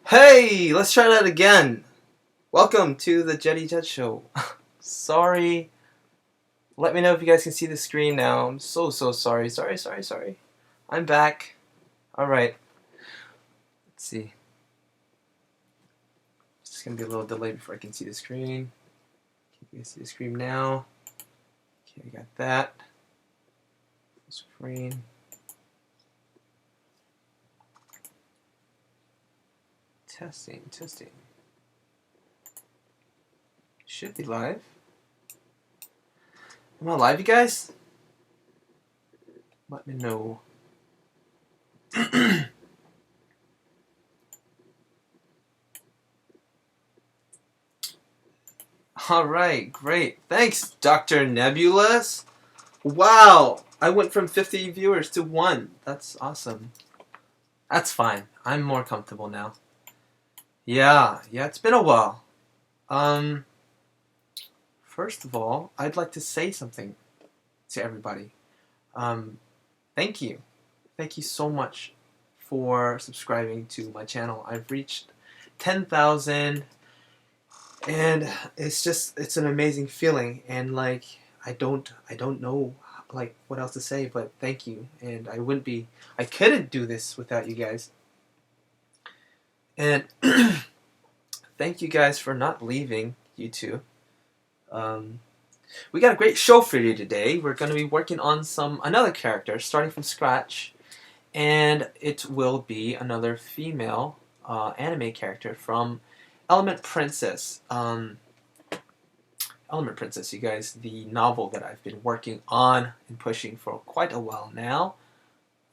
Hey, let's try that again. Welcome to the Jetty Jet Show. Sorry. Let me know if you guys can see the screen now. I'm so sorry. Sorry. I'm back. Alright. Let's see. It's just gonna be a little delay before I can see the screen. You can see the screen now. Okay, I got that. Screen. Testing. Should be live. Am I live, you guys? Let me know. Alright, great. Thanks, Dr. Nebulous. Wow, I went from 50 viewers to 1. That's awesome. That's fine. I'm more comfortable now. Yeah, it's been a while. First of all, I'd like to say something to everybody. Thank you. Thank you so much for subscribing to my channel. I've reached 10,000 and it's an amazing feeling, and like I don't know like what else to say, but thank you. And I couldn't do this without you guys. And thank you guys for not leaving YouTube. We got a great show for you today. We're going to be working on another character, starting from scratch, and it will be another female anime character from Element Princess. Element Princess, you guys, the novel that I've been working on and pushing for quite a while now.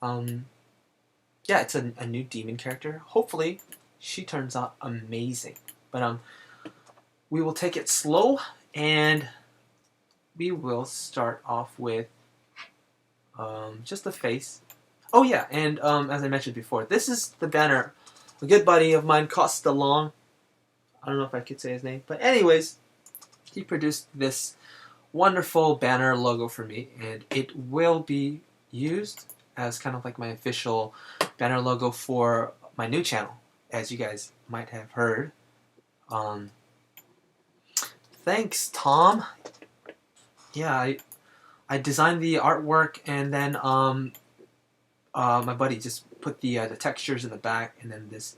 Yeah, it's a new demon character. Hopefully, she turns out amazing. But we will take it slow, and we will start off with just the face. Oh yeah, and as I mentioned before, this is the banner a good buddy of mine, Costa Long. I don't know if I could say his name, but anyways, he produced this wonderful banner logo for me, and it will be used as kind of like my official banner logo for my new channel, as you guys might have heard. Thanks, Tom. Yeah, I designed the artwork, and then my buddy just put the textures in the back, and then this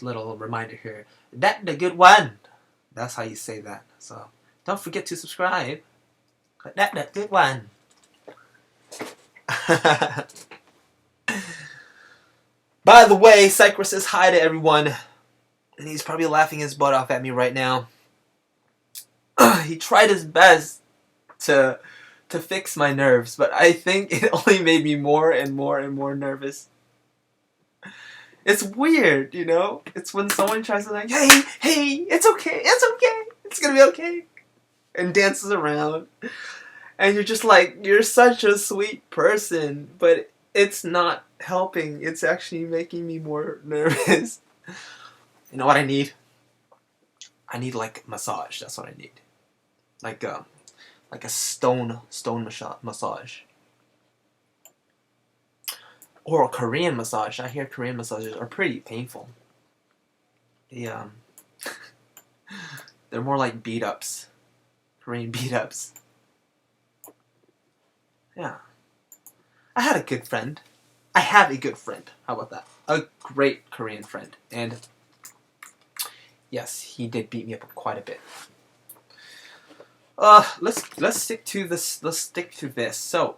little reminder here. That's the good one. That's how you say that. So don't forget to subscribe. That's the good one. By the way, Cypress says hi to everyone, and he's probably laughing his butt off at me right now. He tried his best to fix my nerves, but I think it only made me more and more nervous. It's weird, you know? It's when someone tries to like, hey, it's okay, it's gonna be okay, and dances around, and you're just like, you're such a sweet person, but it's not helping. It's actually making me more nervous. You know what I need? I need like massage. That's what I need. Like a stone massage. Or a Korean massage. I hear Korean massages are pretty painful. They're more like beat-ups. Korean beat-ups. Yeah. I have a good friend. How about that? A great Korean friend. And yes, he did beat me up quite a bit. Let's stick to this. So,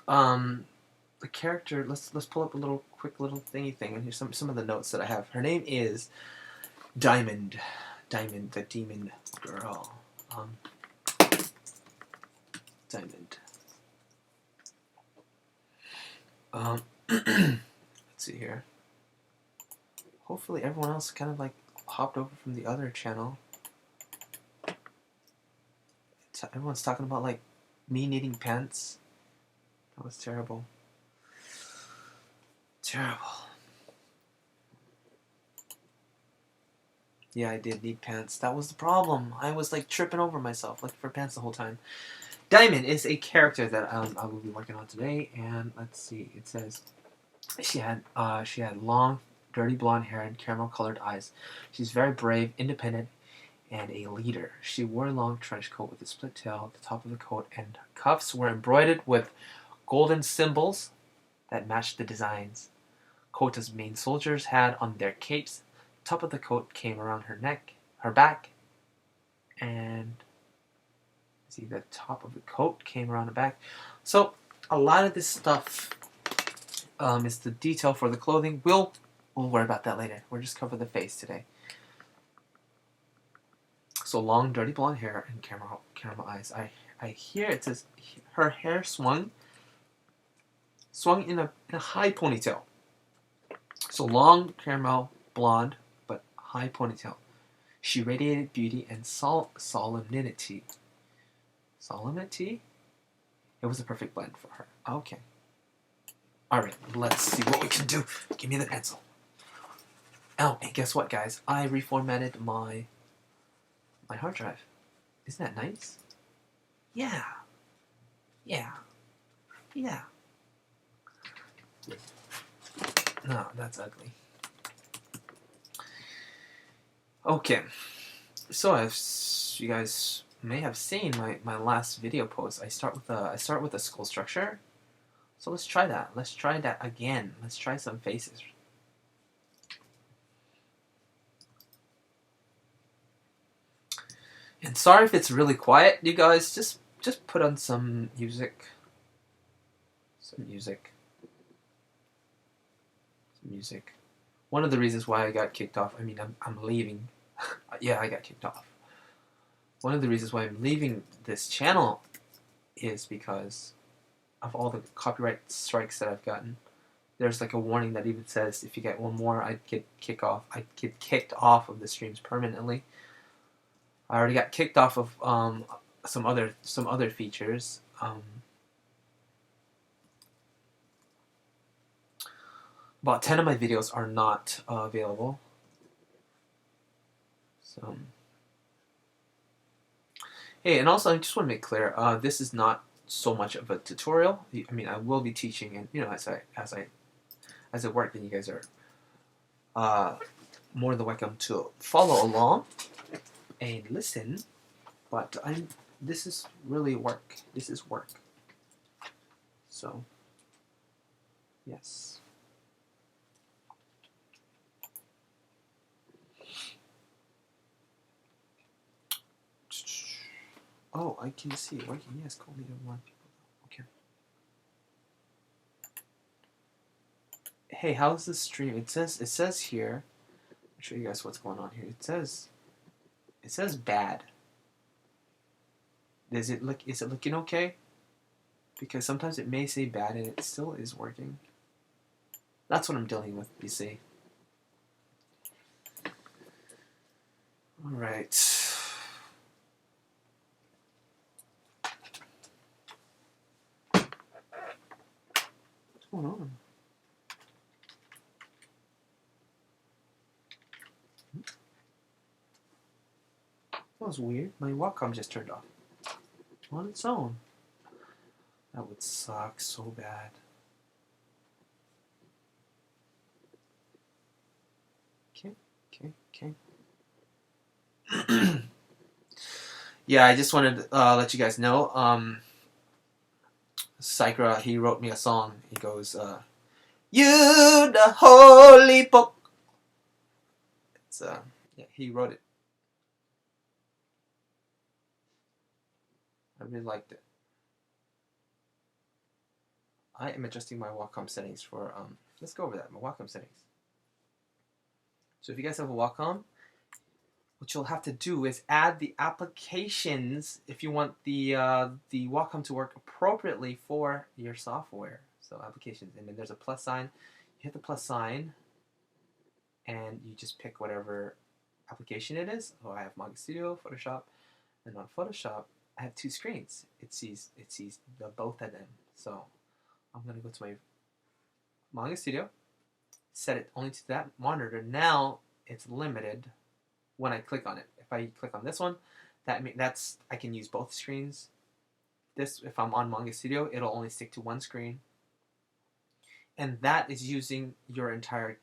the character. Let's pull up a quick little thingy thing, and here's some of the notes that I have. Her name is Diamond, the demon girl. Diamond. Let's see here. Hopefully, everyone else kind of like hopped over from the other channel. Everyone's talking about like me needing pants. That was terrible. Yeah, I did need pants. That was the problem. I was like tripping over myself looking for pants the whole time. Diamond is a character that I will be working on today, and let's see. It says she had long dirty blonde hair and caramel-colored eyes. She's very brave, independent, and a leader. She wore a long trench coat with a split tail. The top of the coat and cuffs were embroidered with golden symbols that matched the designs Kota's main soldiers had on their capes. The top of the coat came around her neck, her back, and see, the top of the coat came around the back. So a lot of this stuff is the detail for the clothing. We'll worry about that later. We'll just cover the face today. So long, dirty blonde hair and caramel eyes. I hear it says her hair swung in a high ponytail. So long, caramel blonde, but high ponytail. She radiated beauty and solemnity. Solemnity? It was a perfect blend for her. Okay. Alright, let's see what we can do. Give me the pencil. Oh, and guess what, guys? I reformatted my hard drive. Isn't that nice? Yeah. Yeah. Yeah. No, that's ugly. Okay. So as you guys may have seen my last video post, I start with a skull structure. So let's try that. Let's try that again. Let's try some faces. And sorry if it's really quiet, you guys. Just put on some music. Some music. Some music. One of the reasons why I got kicked off. I mean, I'm leaving. Yeah, I got kicked off. One of the reasons why I'm leaving this channel is because of all the copyright strikes that I've gotten. There's like a warning that even says if you get one more, I'd get kicked off of the streams permanently. I already got kicked off of some other features. About 10 of my videos are not available. So, hey, and also I just want to make clear, this is not so much of a tutorial. I mean, I will be teaching, and you know, as I work, then you guys are more than welcome to follow along and listen. But this is really work. This is work. So, yes. Oh, I can see. Working, yes, cool. Leader one. Okay. Hey, how's the stream? It says here. I'll show you guys what's going on here. It says bad. Is it looking okay? Because sometimes it may say bad and it still is working. That's what I'm dealing with, you see. Alright. What's going on? That was weird. My Wacom just turned off. On its own. That would suck so bad. Okay. Yeah, I just wanted to let you guys know. Sakura, he wrote me a song. He goes, "You the holy book." It's yeah, he wrote it. I really liked it. I am adjusting my Wacom settings for let's go over that. My Wacom settings. So if you guys have a Wacom, what you'll have to do is add the applications if you want the Wacom to work appropriately for your software. So applications, and then there's a plus sign. You hit the plus sign, and you just pick whatever application it is. Oh, I have Manga Studio, Photoshop, and on Photoshop, I have two screens. It sees the both of them. So I'm gonna go to my Manga Studio, set it only to that monitor. Now it's limited when I click on it. If I click on this one, that's I can use both screens. This, if I'm on Manga Studio, it'll only stick to one screen. and that is using your entire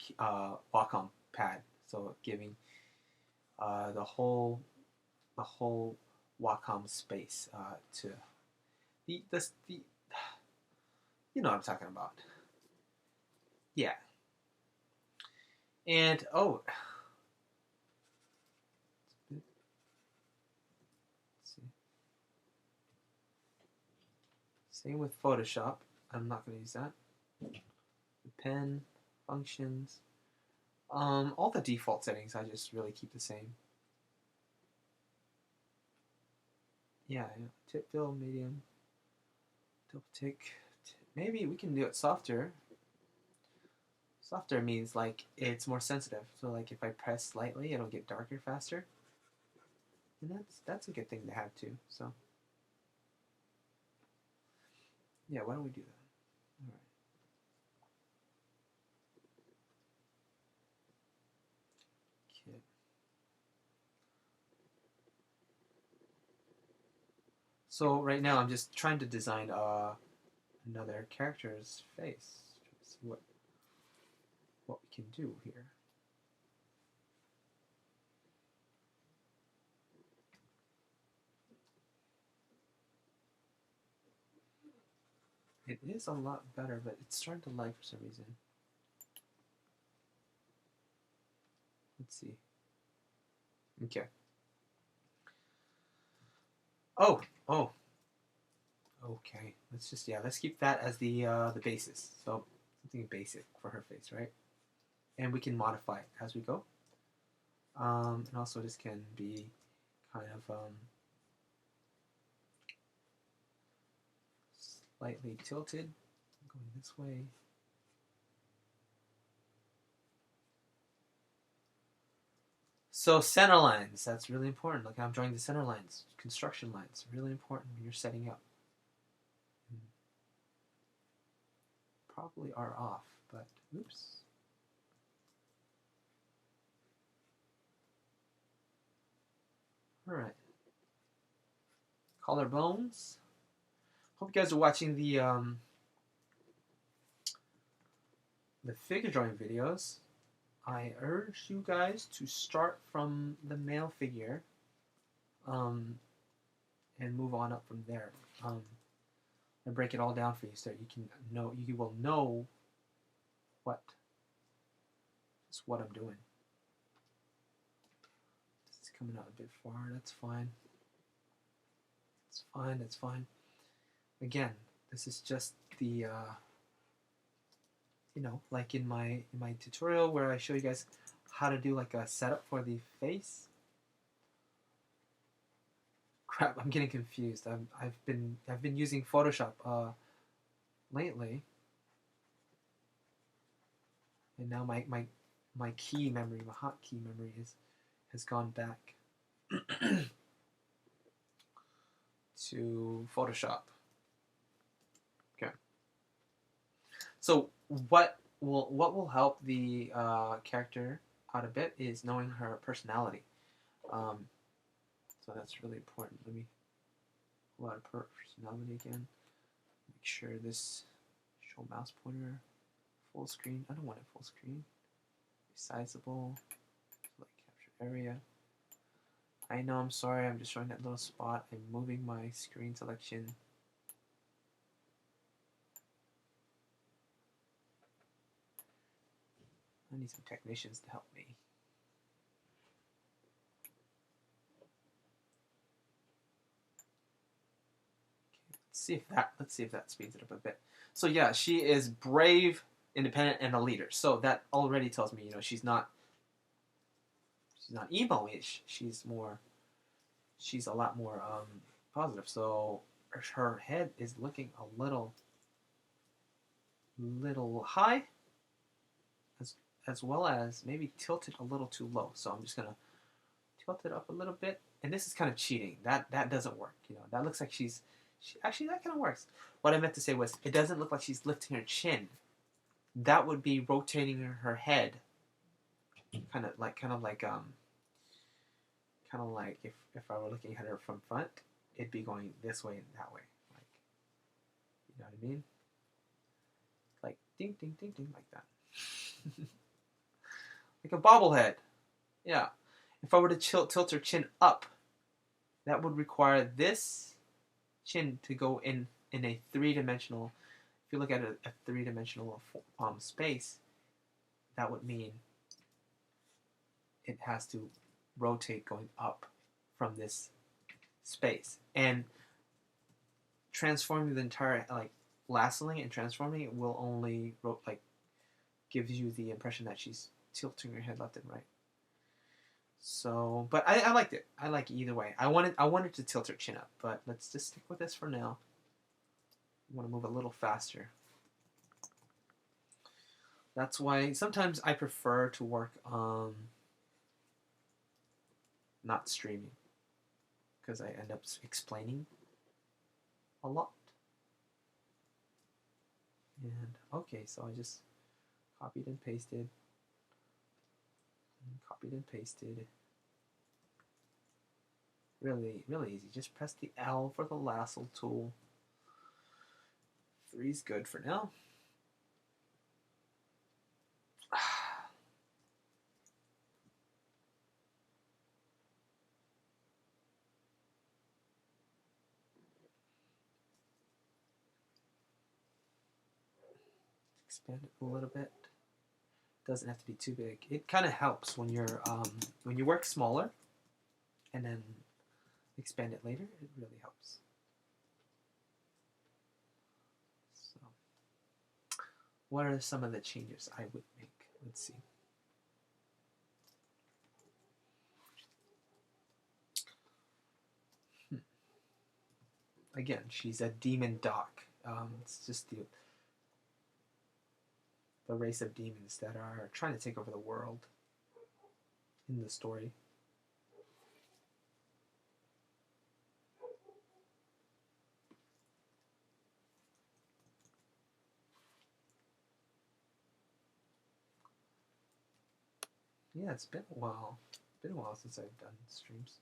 Wacom pad, so giving the whole Wacom space to the you know what I'm talking about. Yeah. And oh, let's see. Same with Photoshop. I'm not going to use that. The pen, functions, all the default settings I just really keep the same. Yeah, tip fill, medium, double tick. Maybe we can do it softer. Softer means like it's more sensitive. So like if I press slightly, it'll get darker faster. And that's a good thing to have too. So yeah, why don't we do that? All right. Okay. So right now I'm just trying to design another character's face. See what we can do here. It is a lot better, but it's starting to lag for some reason. Let's see. Okay. Oh. Okay. Let's keep that as the basis. So something basic for her face, right? And we can modify it as we go. And also this can be kind of slightly tilted, going this way. So center lines, that's really important. Like I'm drawing the center lines, construction lines, really important when you're setting up. Probably are off, but oops. All right. Collarbones. Hope you guys are watching the figure drawing videos. I urge you guys to start from the male figure and move on up from there. And break it all down for you so you will know what I'm doing. This is coming out a bit far. That's fine. It's fine. Again, this is just the like in my tutorial where I show you guys how to do like a setup for the face. Crap, I'm getting confused. I've been using Photoshop lately, and now my key memory, my hotkey memory has gone back to Photoshop. Okay. So what will help the character out a bit is knowing her personality. So that's really important. Let me pull out her personality again. Make sure this show mouse pointer full screen. I don't want it full screen. Resizable. Select capture area. I know, I'm sorry, I'm just showing that little spot. I'm moving my screen selection. I need some technicians to help me. Let's see if that speeds it up a bit. So yeah, she is brave, independent, and a leader. So that already tells me, she's not emo-ish. She's a lot more positive. So her head is looking a little high, as well as maybe tilted a little too low. So I'm just gonna tilt it up a little bit. And this is kind of cheating. That doesn't work. That looks like actually that kind of works. What I meant to say was it doesn't look like she's lifting her chin. That would be rotating her head, kind of like if I were looking at her from front, it'd be going this way and that way, like, you know what I mean? Like ding, ding, ding, ding, like that. Like a bobblehead. Yeah. If I were to tilt her chin up, that would require this chin to go in a three-dimensional. If you look at a three-dimensional space, that would mean it has to rotate going up from this space. And transforming the entire, like lassoing and transforming it will only gives you the impression that she's tilting her head left and right. So, but I liked it. I like it either way. I wanted to tilt her chin up, but let's just stick with this for now. I want to move a little faster. That's why sometimes I prefer to work not streaming, because I end up explaining a lot. And okay, so I just copied and pasted. Copied and pasted. Really, really easy. Just press the L for the lasso tool. 3's good for now. Expand it a little bit. Doesn't have to be too big. It kind of helps when you're when you work smaller and then expand it later. It really helps. So, what are some of the changes I would make? Let's see. Again, she's a demon doc. It's just the race of demons that are trying to take over the world in the story. Yeah, it's been a while. It's been a while since I've done streams.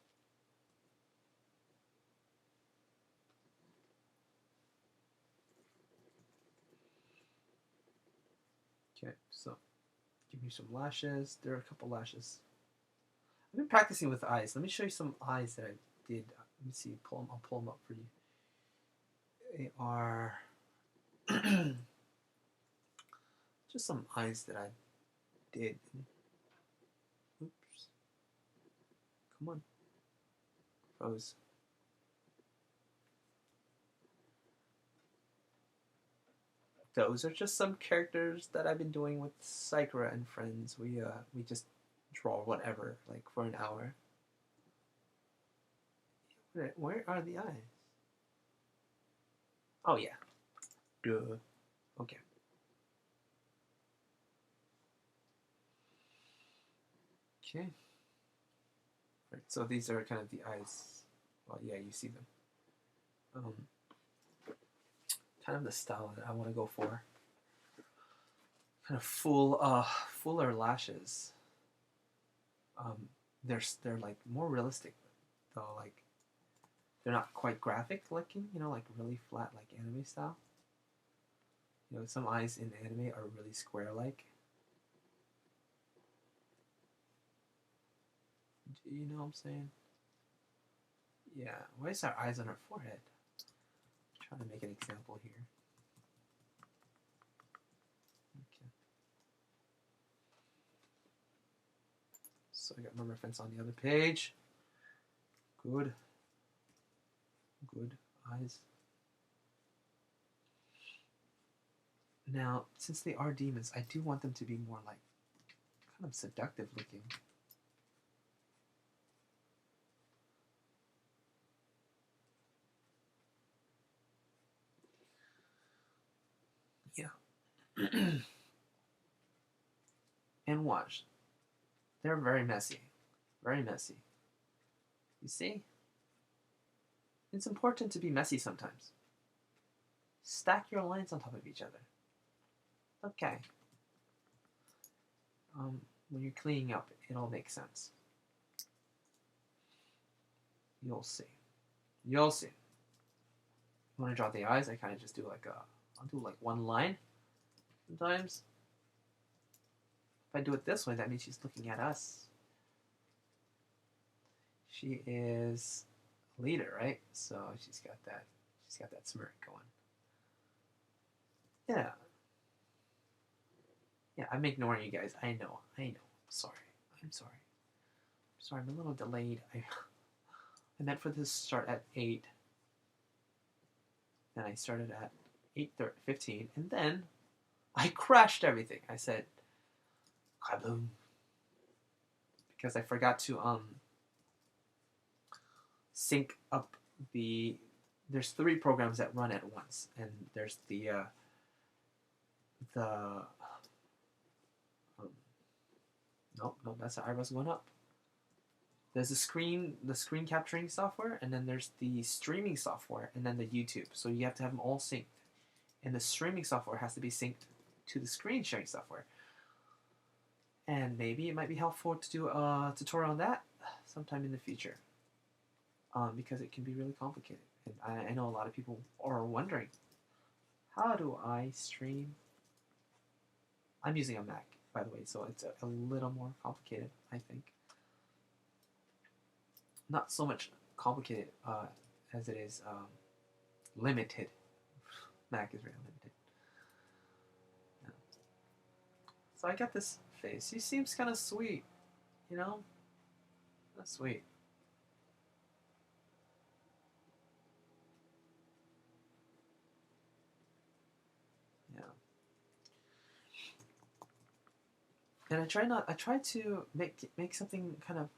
Okay, so give me some lashes. There are a couple lashes. I've been practicing with eyes. Let me show you some eyes that I did. Let me see. I'll pull them up for you. They are just some eyes that I did. Oops. Come on. Froze. Those are just some characters that I've been doing with Sakura and friends. We just draw whatever, like for an hour. Where are the eyes? Oh yeah. Duh. Okay. Okay. Right, so these are kind of the eyes. Well, yeah, you see them. Kind of the style that I want to go for. Kind of fuller lashes. They're like more realistic, though. Like they're not quite graphic looking. You know, like really flat, like anime style. You know, some eyes in anime are really square like. You know what I'm saying? Yeah. Why is our eyes on our forehead? I'm trying to make an example here. Okay. So I got my reference on the other page. Good. Good eyes. Now, since they are demons, I do want them to be more like kind of seductive looking. Yeah. And watch. They're very messy. Very messy. You see? It's important to be messy sometimes. Stack your lines on top of each other. Okay. When you're cleaning up, it all makes sense. You'll see. You'll see. When I draw the eyes, I kind of just do I'll do like one line, sometimes. If I do it this way, that means she's looking at us. She is a leader, right? So she's got that smirk going. Yeah. Yeah, I'm ignoring you guys. I know. Sorry. I'm sorry. I'm a little delayed. I meant for this to start at 8. And I started at 8:15, and then I crashed everything. I said, kaboom. Because I forgot to sync up there's 3 programs that run at once, and there's nope, that's the eyebrows going up. There's the screen capturing software, and then there's the streaming software, and then the YouTube. So you have to have them all synced, and the streaming software has to be synced to the screen sharing software. And maybe it might be helpful to do a tutorial on that sometime in the future, because it can be really complicated. And I know a lot of people are wondering, how do I stream? I'm using a Mac, by the way, so it's a little more complicated, I think. Not so much complicated as it is limited. Mac is very limited. Yeah. So I got this face. He seems kind of sweet, you know? That's sweet. Yeah. And I try to make something kind of,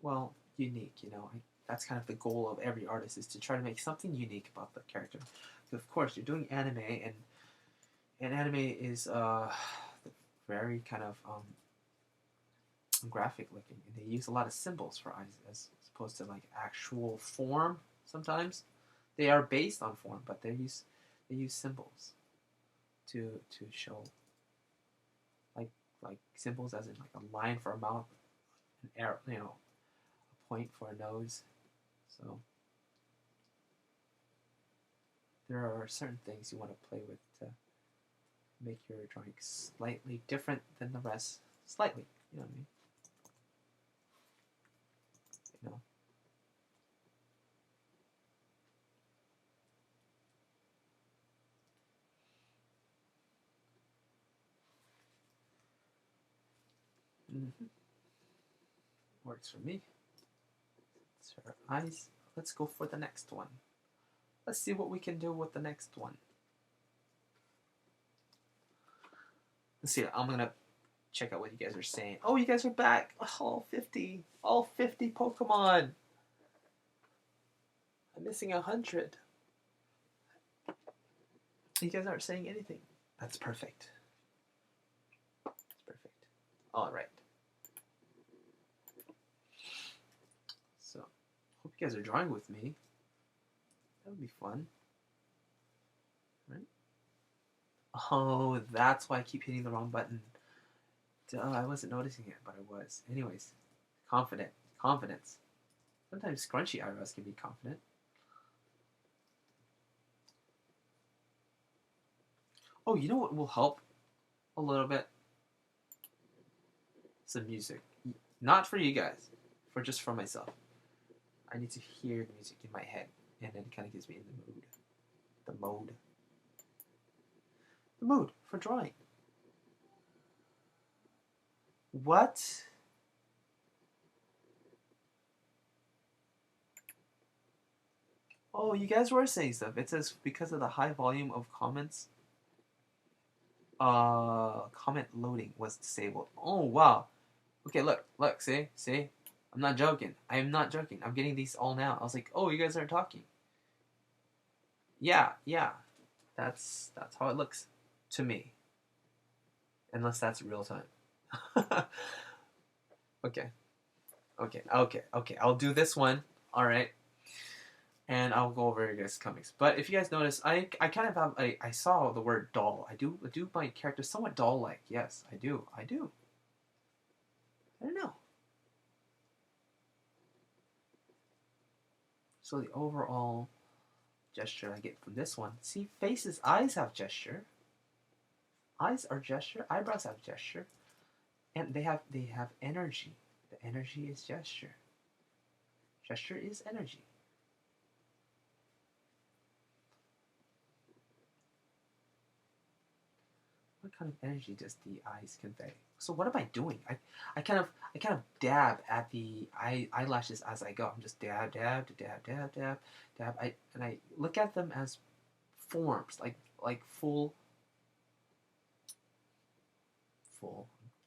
well, unique, you know. That's kind of the goal of every artist, is to try to make something unique about the character. Because of course you're doing anime, and anime is very kind of graphic looking, and they use a lot of symbols for eyes as opposed to like actual form. Sometimes they are based on form, but they use symbols to show, like symbols as in like a line for a mouth, an arrow, you know, a point for a nose. So there are certain things you want to play with to make your drawing slightly different than the rest. Slightly, you know what I mean? You know. Mm-hmm. Works for me. So her eyes. Let's go for the next one. Let's see what we can do with the next one. Let's see. I'm gonna check out what you guys are saying. Oh, you guys are back. All 50 Pokemon. I'm missing 100. You guys aren't saying anything. That's perfect. That's perfect. All right. So, hope you guys are drawing with me. That would be fun. Right? Oh, that's why I keep hitting the wrong button. Duh, I wasn't noticing it, but I was. Anyways, confidence. Sometimes scrunchy eyebrows can be confident. Oh, you know what will help a little bit? Some music. Not for you guys, just for myself. I need to hear the music in my head, and then it kind of gives me in the mood. The mood for drawing. What? Oh, you guys were saying stuff. It says because of the high volume of comments, comment loading was disabled. Oh, wow. Okay, look, see? I'm not joking. I am not joking. I'm getting these all now. I was like, oh, you guys aren't talking. Yeah. That's how it looks to me. Unless that's real time. Okay. I'll do this one. All right. And I'll go over your guys' comics. But if you guys notice, I kind of have I saw the word doll. I do my character somewhat doll-like. Yes, I do. I don't know. So the overall gesture I get from this one. See, faces, eyes have gesture. Eyes are gesture. Eyebrows have gesture, and they have energy. The energy is gesture. Gesture is energy. What kind of energy does the eyes convey? So what am I doing? I kind of dab at the eyelashes as I go. I'm just dab, dab, dab, dab, dab, dab. And I look at them as forms, like full.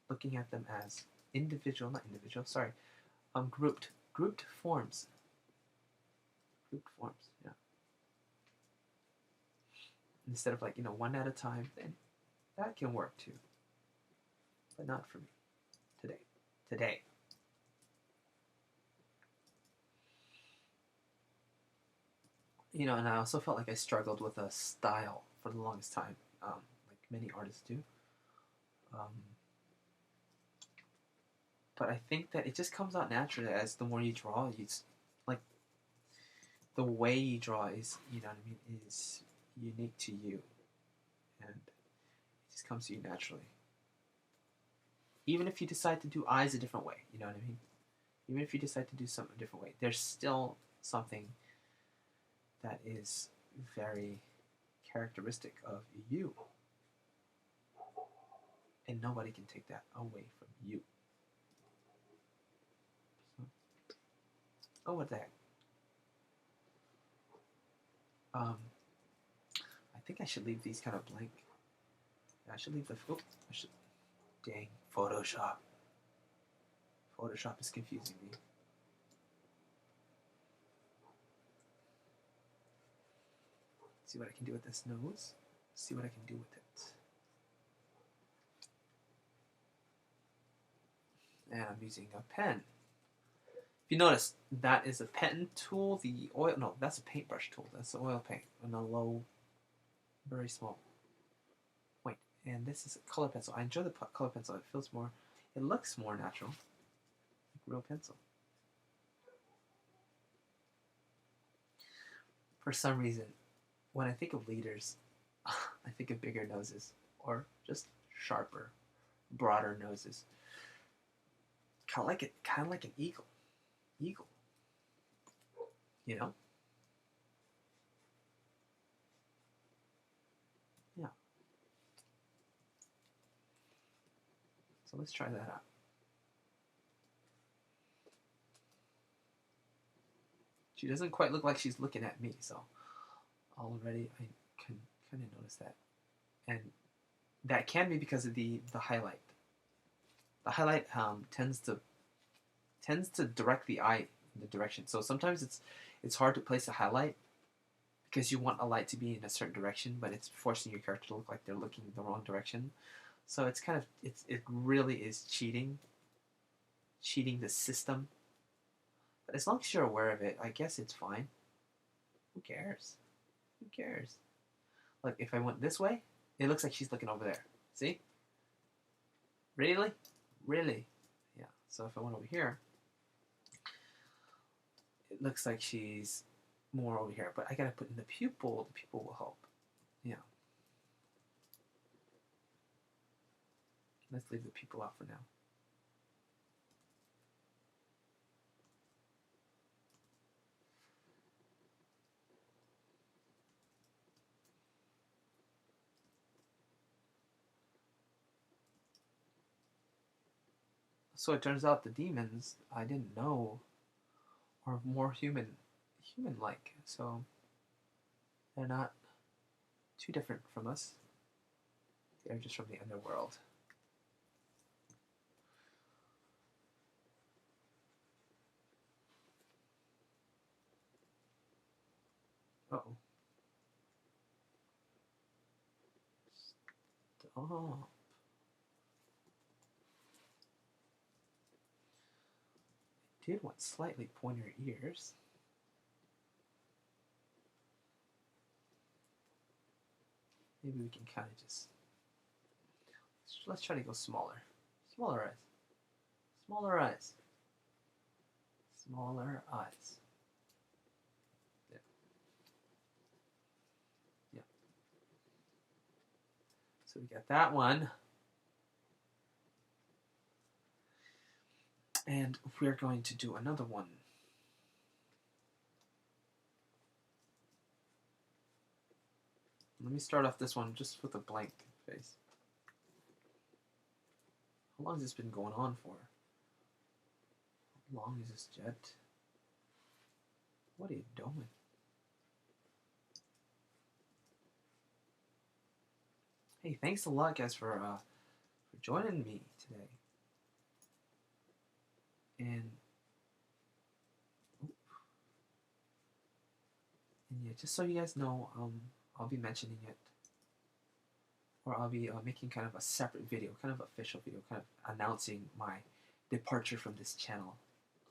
Looking at them as individual, not individual. Sorry, grouped forms. Grouped forms. Yeah. Instead of one at a time, then that can work too. But not for me today. Today. And I also felt like I struggled with a style for the longest time, like many artists do. But I think that it just comes out naturally as the more you draw. Like the way you draw is, is unique to you, and it just comes to you naturally. Even if you decide to do eyes a different way, you know what I mean? Even if you decide to do something a different way, there's still something that is very characteristic of you. And nobody can take that away from you. So, oh, what the heck? I think I should leave these kind of blank. I should leave the. Dang, Photoshop. Photoshop is confusing me. See what I can do with this nose. See what I can do with it. And I'm using a pen. If you notice, that is a pen tool. The oil, no, that's a paintbrush tool. That's the oil paint on a low, very small point. And this is a color pencil. I enjoy the color pencil. It feels more, it looks more natural, like real pencil. For some reason, when I think of leaders, I think of bigger noses or just sharper, broader noses. Kind of like an eagle. Eagle. You know? Yeah. So let's try that out. She doesn't quite look like she's looking at me, so already I can kind of notice that. And that can be because of the highlight. The highlight tends to direct the eye in the direction. So sometimes it's hard to place a highlight because you want a light to be in a certain direction, but it's forcing your character to look like they're looking the wrong direction. So it's kind of it really is cheating the system. But as long as you're aware of it, I guess it's fine. Who cares? Who cares? Like if I went this way, it looks like she's looking over there. See? Really? Really? Yeah. So if I went over here, it looks like she's more over here. But I gotta put in the pupil. The pupil will help. Yeah. Let's leave the pupil out for now. So it turns out the demons I didn't know are more human-like. So they're not too different from us. They're just from the underworld. Uh-oh. Stop. Did want slightly pointier ears. Maybe we can kind of just let's try to go smaller. Smaller eyes. Smaller eyes. Smaller eyes. Yeah. Yeah. So we got that one. And we're going to do another one. Let me start off this one just with a blank face. How long has this been going on for? How long is this, Jet? What are you doing? Hey, thanks a lot, guys, for joining me today. And yeah, just so you guys know, I'll be mentioning it, or I'll be making kind of a separate video, kind of official video, kind of announcing my departure from this channel,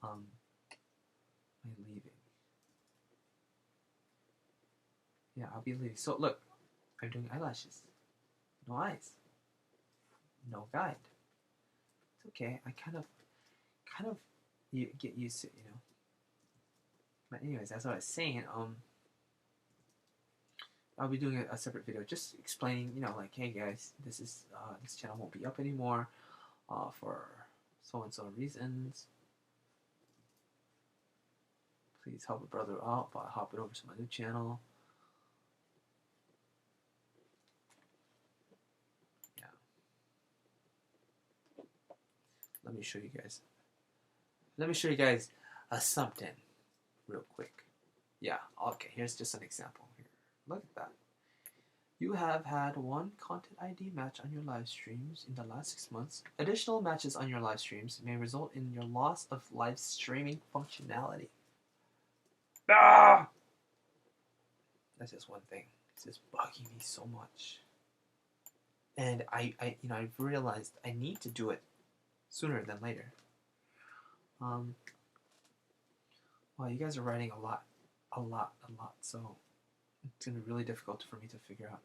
my leaving. Yeah, I'll be leaving. So look, I'm doing eyelashes, no eyes, no guide. It's okay. I kind of get used to it, you know. But anyways, that's what I was saying. I'll be doing a separate video just explaining, you know, like, hey guys, this channel won't be up anymore for so and so reasons. Please help a brother out by hopping over to my new channel. Yeah. Let me show you guys. Something real quick. Yeah. Okay. Here's just an example here. Look at that. You have had one content ID match on your live streams in the last 6 months. Additional matches on your live streams may result in your loss of live streaming functionality. Ah! That's just one thing. It's just bugging me so much. And I've realized I need to do it sooner than later. Well, you guys are writing a lot, so it's gonna be really difficult for me to figure out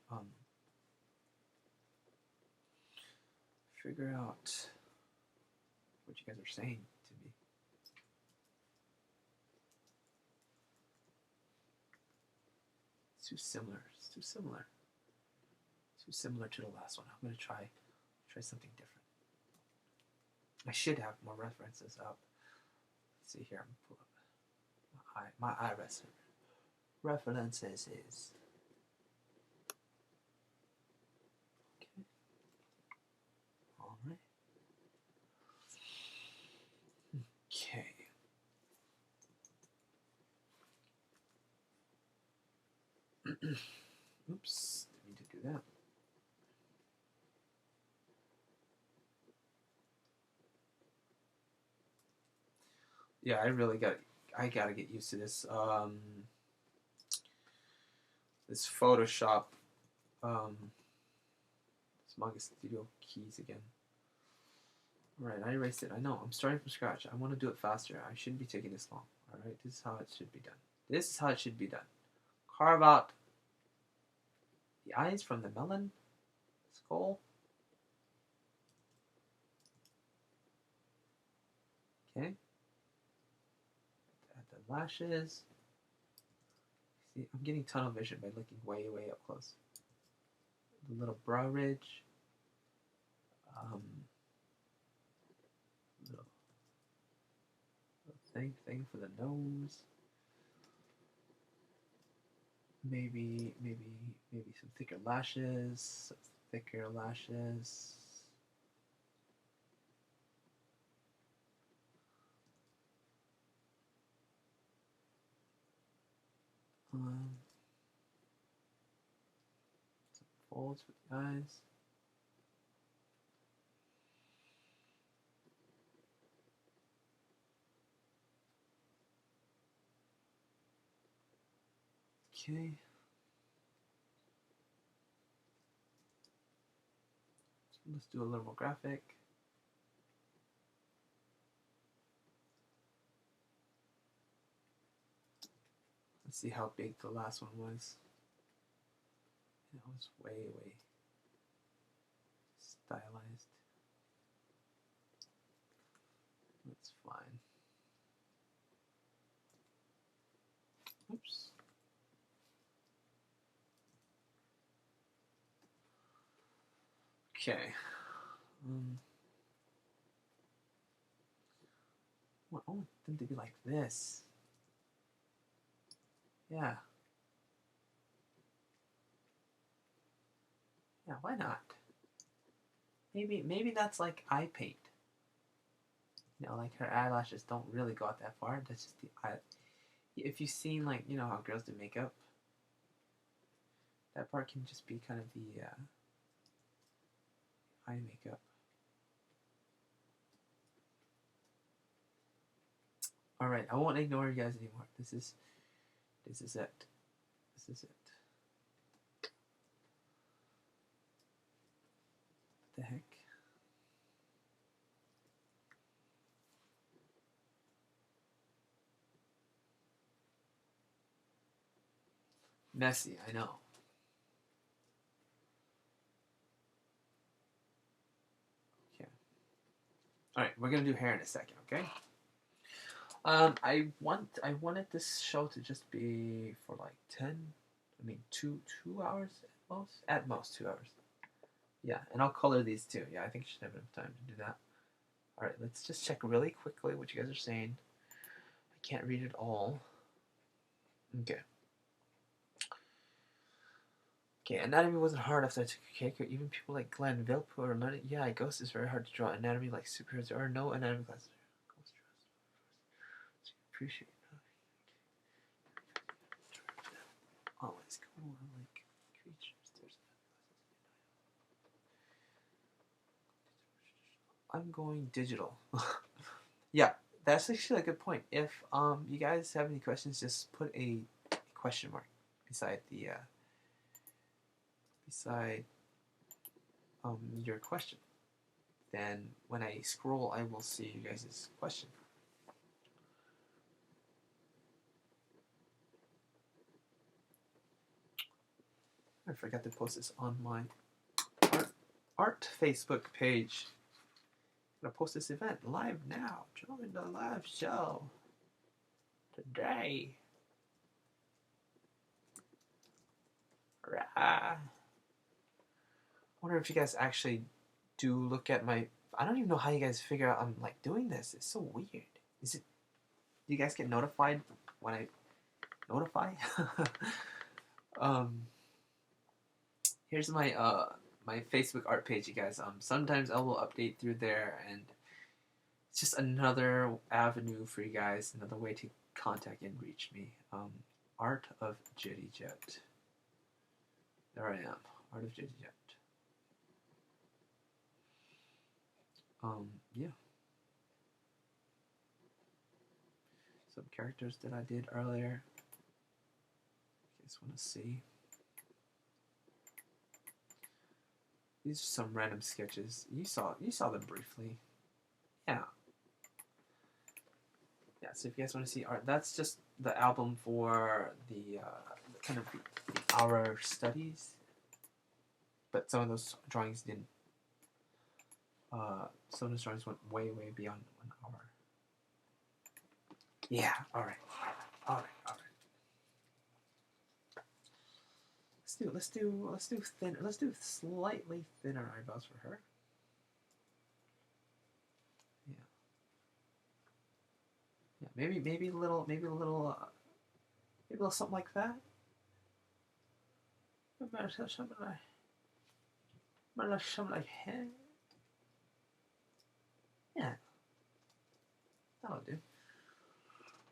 what you guys are saying to me. It's too similar. It's too similar. Too similar to the last one. I'm gonna try something different. I should have more references up. Let's see here. I'm gonna pull up my references is. Okay. All right. Okay. Oops, didn't mean to do that. Yeah, I gotta get used to this this Photoshop this Manga Studio keys again. Alright, I erased it. I know, I'm starting from scratch. I want to do it faster. I shouldn't be taking this long. Alright, this is how it should be done. This is how it should be done. Carve out the eyes from the melon skull. Okay. Add the lashes. See, I'm getting tunnel vision by looking way, way up close. The little brow ridge. Little thing for the nose. Maybe some thicker lashes. Some folds for the eyes. Okay. So let's do a little more graphic. Let's see how big the last one was. It was way stylized. That's fine. Oops. Okay. I want them to be like this. Yeah. Yeah, why not? Maybe that's like eye paint. You know, like her eyelashes don't really go out that far. That's just the eye. If you've seen, like, you know how girls do makeup, that part can just be kind of the eye makeup. All right, I won't ignore you guys anymore. This is it. This is it. What the heck? Messy, I know. Okay. All right, we're gonna do hair in a second, okay? I wanted this show to just be for like 2 hours at most. At most 2 hours. Yeah, and I'll color these too. Yeah, I think I should have enough time to do that. All right, let's just check really quickly what you guys are saying. I can't read it all. Okay. Okay, anatomy wasn't hard after I took a cake, or even people like Glenn Villepur learned it. Yeah, Ghost is very hard to draw. Anatomy like superheroes. There are no anatomy classes. Appreciate it. Always cool. I like creatures. I'm going digital. Yeah, that's actually a good point. If you guys have any questions, just put a question mark beside the your question. Then when I scroll, I will see you guys' question. I forgot to post this on my art Facebook page. I'm gonna post this event live now. Join the live show today. I wonder if you guys actually do look at my. I don't even know how you guys figure out I'm like doing this. It's so weird. Is it? Do you guys get notified when I notify? Here's my my Facebook art page, you guys. Sometimes I will update through there, and it's just another avenue for you guys, another way to contact and reach me. Art of Jetty Jet. There I am, Art of Jetty Jet. Yeah. Some characters that I did earlier. You guys want to see? These are some random sketches. You saw them briefly. Yeah. Yeah, so if you guys want to see art, that's just the album for the kind of the hour studies. But some of those drawings didn't. Some of those drawings went way beyond 1 hour. Yeah. All right. Let's do thin. Let's do slightly thinner eyebrows for her. Yeah. Yeah. Maybe a little something like that. Something like him. Yeah. That'll do.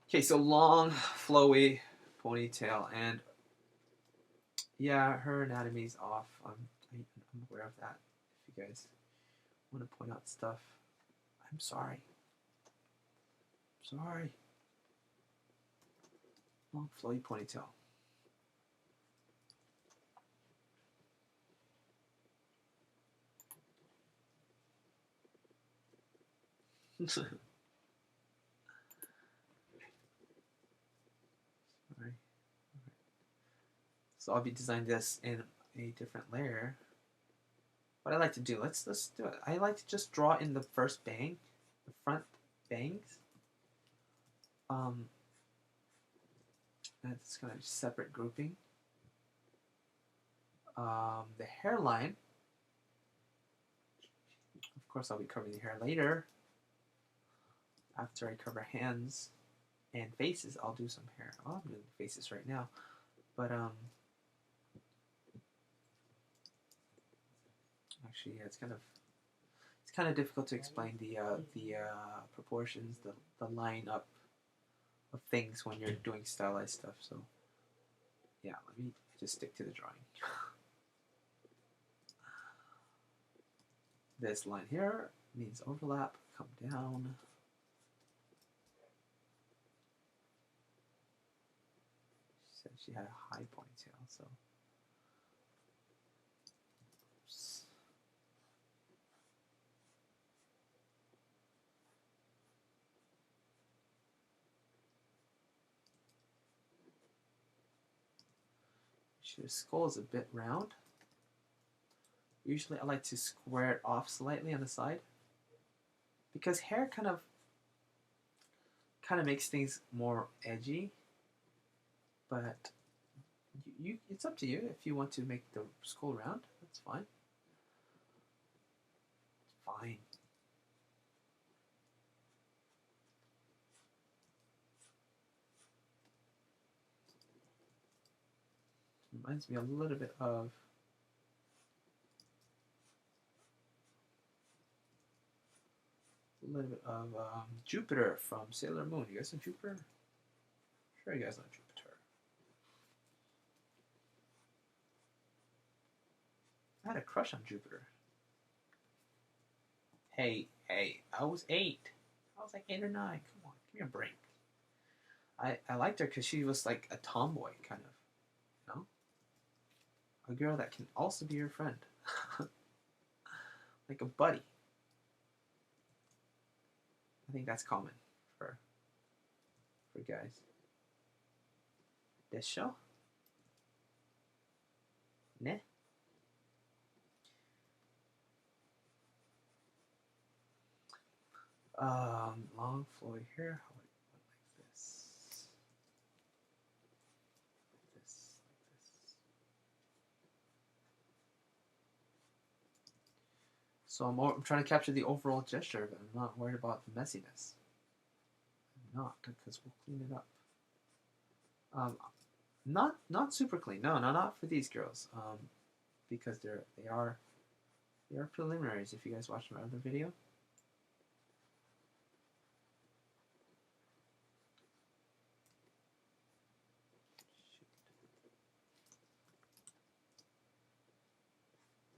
Okay, so long, flowy ponytail, and yeah, her anatomy's off. I'm aware of that. If you guys want to point out stuff, I'm sorry. Long, flowy ponytail. Sorry. So I'll be designing this in a different layer. What I like to do, let's do it. I like to just draw in the first bang, the front bangs. That's kind of separate grouping. The hairline. course, I'll be covering the hair later. After I cover hands and faces, I'll do some hair. Well, I'm doing faces right now, but actually, yeah, it's kind of difficult to explain the proportions, the line up of things when you're doing stylized stuff. So yeah, let me just stick to the drawing. This line here means overlap. Come down. She said she had a high ponytail, so. Oops. Her skull is a bit round. Usually I like to square it off slightly on the side, because hair kind of makes things more edgy, but it's up to you. If you want to make the skull round, that's fine. It's fine. Reminds me a little bit of Jupiter from Sailor Moon. You guys know Jupiter? Sure, you guys know Jupiter. I had a crush on Jupiter. Hey, I was 8. I was like 8 or 9. Come on, give me a break. I liked her because she was like a tomboy, kind of. You know? A girl that can also be your friend. Like a buddy. I think that's common for guys. This show? Ne? Long flowy hair. How would it look like this? Like this. So I'm trying to capture the overall gesture, but I'm not worried about the messiness. I'm not, because we'll clean it up. Not super clean. No, not for these girls. Because they are preliminaries. If you guys watched my other video.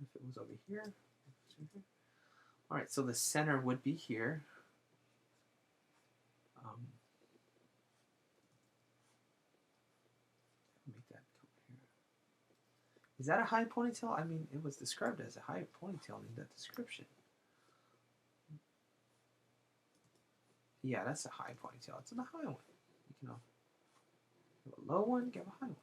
If it was over here. Alright, so the center would be here. Make that come here. Is that a high ponytail? I mean, it was described as a high ponytail in that description. Yeah, that's a high ponytail. It's a high one. You can have a low one, give a high one.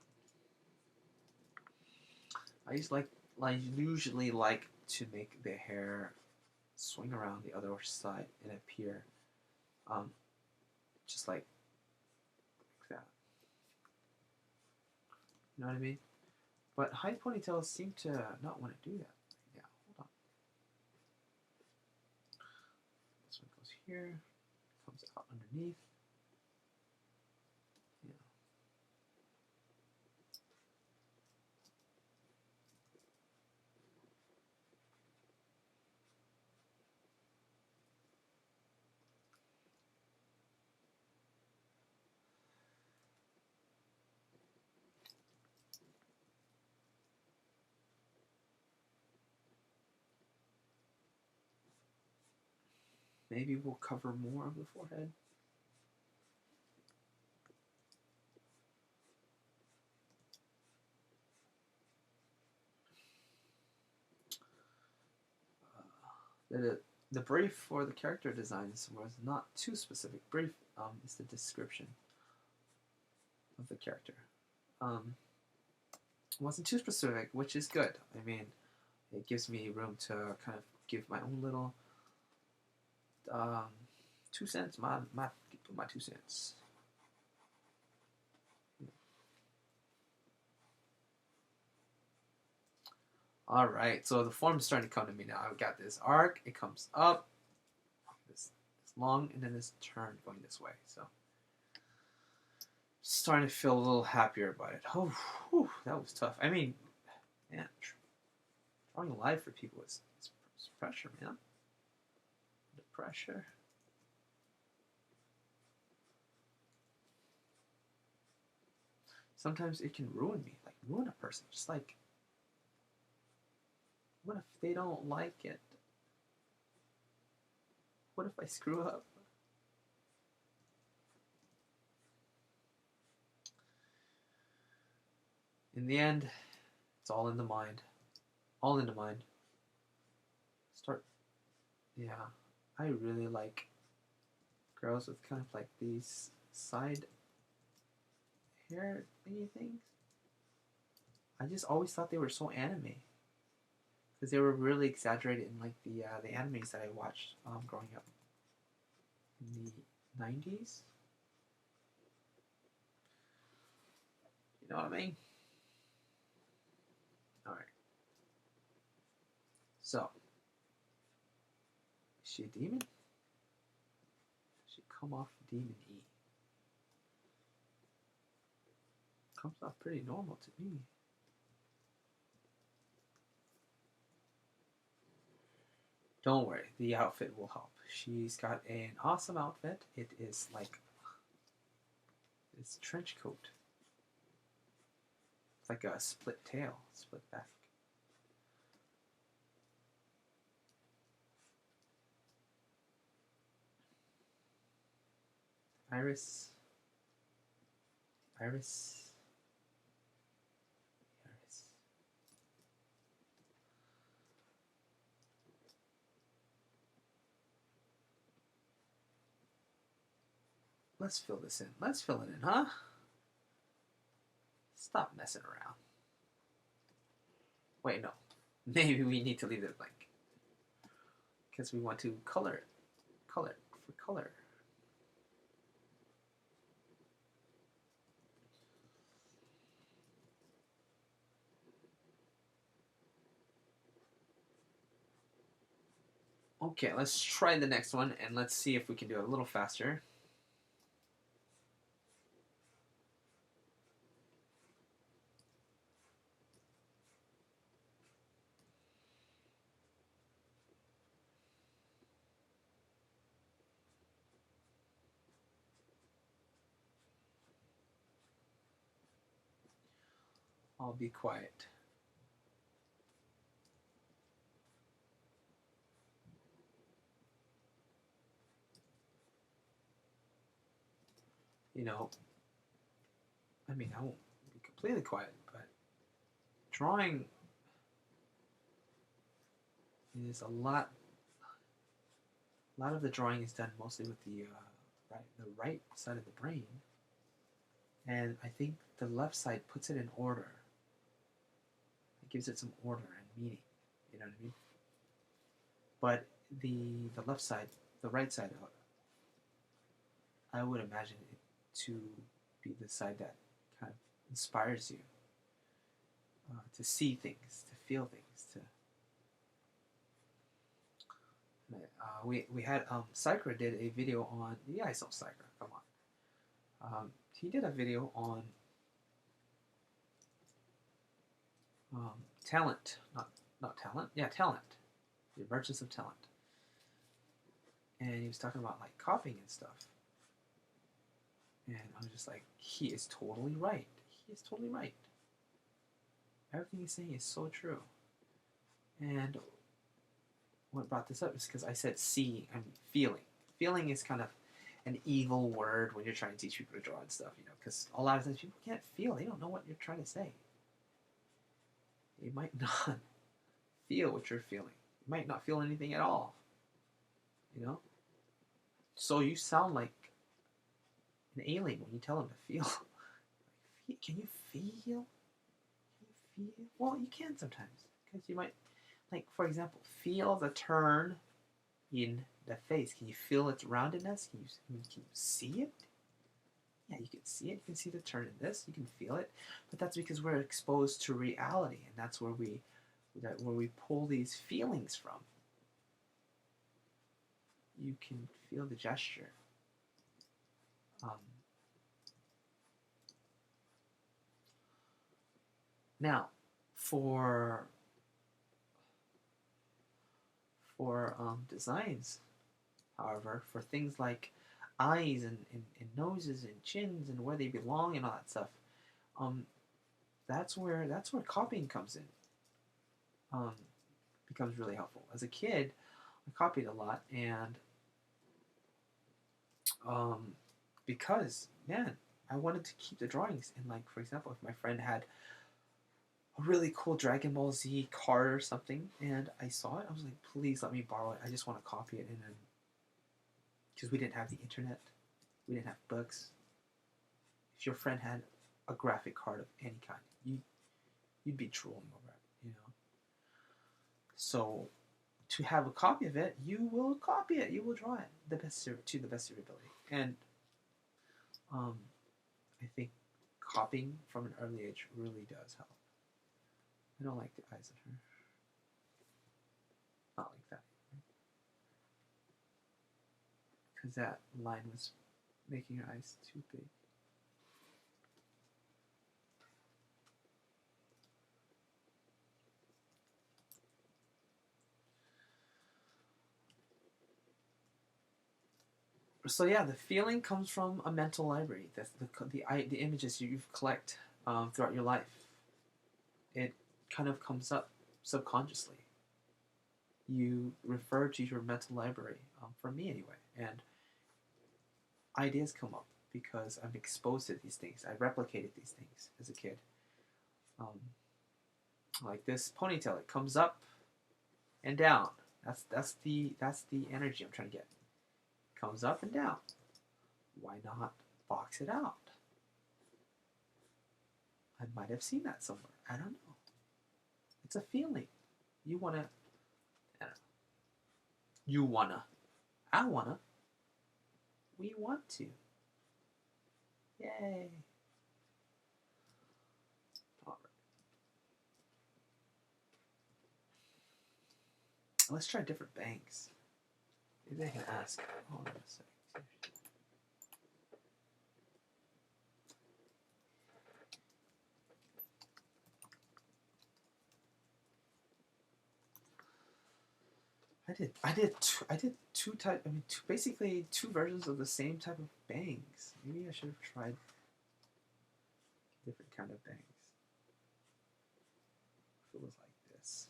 I usually like to make the hair swing around the other side and appear just like that. You know what I mean? But high ponytails seem to not want to do that. Yeah, hold on. This one goes here, comes out underneath. Yeah. Maybe we'll cover more of the forehead. The brief for the character designs was not too specific. Brief is the description of the character. It wasn't too specific, which is good. I mean, it gives me room to kind of give my own little 2 cents. My 2 cents. All right, so the form's starting to come to me now. I've got this arc. It comes up, this long, and then this turn going this way. So starting to feel a little happier about it. Oh, whew, that was tough. I mean, man, drawing live for people is pressure, man. The pressure. Sometimes it can ruin me, like ruin a person. Just like, what if they don't like it? What if I screw up? In the end, it's all in the mind. All in the mind. Yeah. I really like girls with kind of like these side hair thingy things. I just always thought they were so anime. Because they were really exaggerated in like the animes that I watched growing up in the 90s. You know what I mean? Alright. So, is she a demon? She come off demon E. Comes off pretty normal to me. Don't worry, the outfit will help. She's got an awesome outfit. It is like this trench coat. It's like a split tail, split back. Iris. Let's fill this in. Let's fill it in, huh? Stop messing around. Wait, no. Maybe we need to leave it blank. Because we want to color it. Color it for color. Okay, let's try the next one and let's see if we can do it a little faster. I'll be quiet. You know, I mean, I won't be completely quiet, but drawing is a lot of the drawing is done mostly with the right side of the brain, and I think the left side puts it in order. It gives it some order and meaning. You know what I mean? But the left side, the right side, I would imagine it to be the side that kind of inspires you to see things, to feel things. We had Sakura did a video on, yeah, I saw Sakura, come on. He did a video on talent, not talent, yeah, talent, the emergence of talent. And he was talking about like copying and stuff. And I was just like, he is totally right. He is totally right. Everything he's saying is so true. And what brought this up is because I said seeing, I mean feeling. Feeling is kind of an evil word when you're trying to teach people to draw and stuff, you know, because a lot of times people can't feel. They don't know what you're trying to say. They might not feel what you're feeling. You might not feel anything at all, you know? So you sound like an alien when you tell them to feel. Can you feel? Can you feel? Well, you can sometimes, because you might, like, for example, feel the turn in the face. Can you feel its roundedness? Can you see it? Yeah, you can see it. You can see the turn in this. You can feel it. But that's because we're exposed to reality, and that's where we where we pull these feelings from. You can feel the gesture. Now, for designs, however, for things like eyes and noses and chins and where they belong and all that stuff, that's where copying comes in. Becomes really helpful. As a kid, I copied a lot, and because, man, I wanted to keep the drawings. And like, for example, if my friend had a really cool Dragon Ball Z card or something, and I saw it, I was like, please let me borrow it. I just want to copy it. And then, because we didn't have the internet, we didn't have books. If your friend had a graphic card of any kind, you'd be drooling over it, you know. So, to have a copy of it, you will copy it. You will draw it to the best of your ability. And I think copying from an early age really does help. I don't like the eyes of her. Not like that. Because that line was making her eyes too big. So yeah, the feeling comes from a mental library. That's the images you've collect throughout your life. It kind of comes up subconsciously. You refer to your mental library, for me anyway, and ideas come up because I'm exposed to these things. I replicated these things as a kid. Like this ponytail, it comes up and down. That's the energy I'm trying to get. Comes up and down. Why not box it out? I might have seen that somewhere. I don't know. It's a feeling. You wanna. I don't know. You wanna. I wanna. We want to. Yay. All right. Let's try different bangs. Maybe I can ask. Hold on a second. I did basically two versions of the same type of bangs. Maybe I should have tried a different kind of bangs. If it was like this.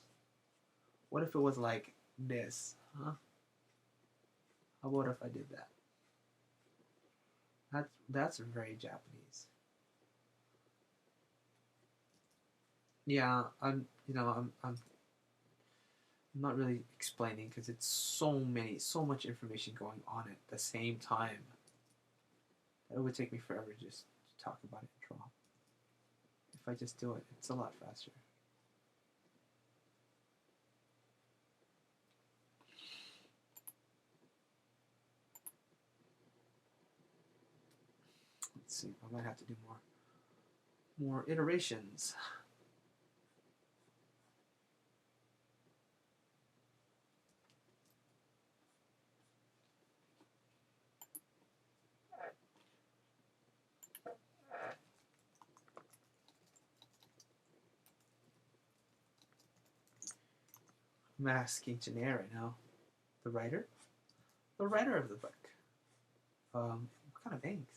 What if it was like this, huh? How about if I did that? That's very Japanese. Yeah, I'm not really explaining because it's so much information going on at the same time. It would take me forever just to talk about it and draw. If I just do it, it's a lot faster. Let's see, I might have to do more iterations. I'm asking Janae right now, the writer of the book. What kind of bangs?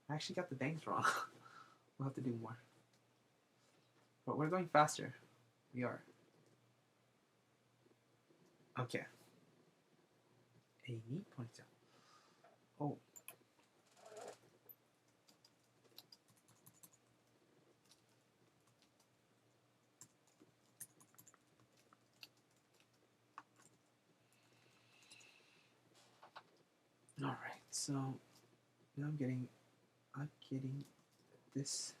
I actually got the bangs wrong. We'll have to do more. But we're going faster. We are. Okay. A neat ponytail. Oh. All right. So now I'm getting this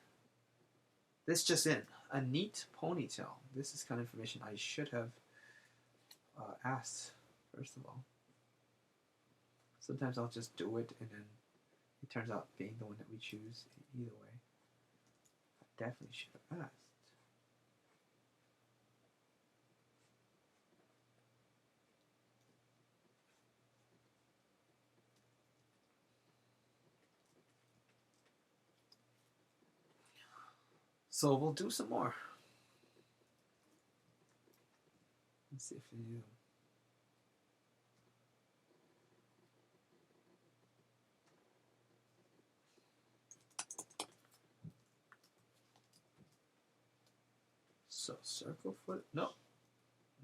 just in. A neat ponytail. This is kind of information I should have asked first of all. Sometimes I'll just do it and then it turns out being the one that we choose either way. I definitely should have asked. So we'll do some more. Let's see if we do. So circle foot. Nope.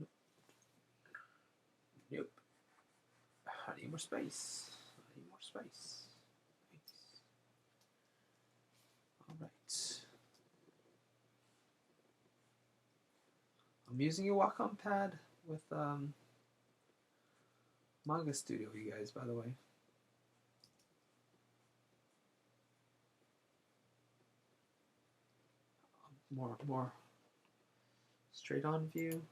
Nope. Nope. I need more space. I need more space. All right. I'm using a Wacom pad with Manga Studio, you guys, by the way. More straight on view.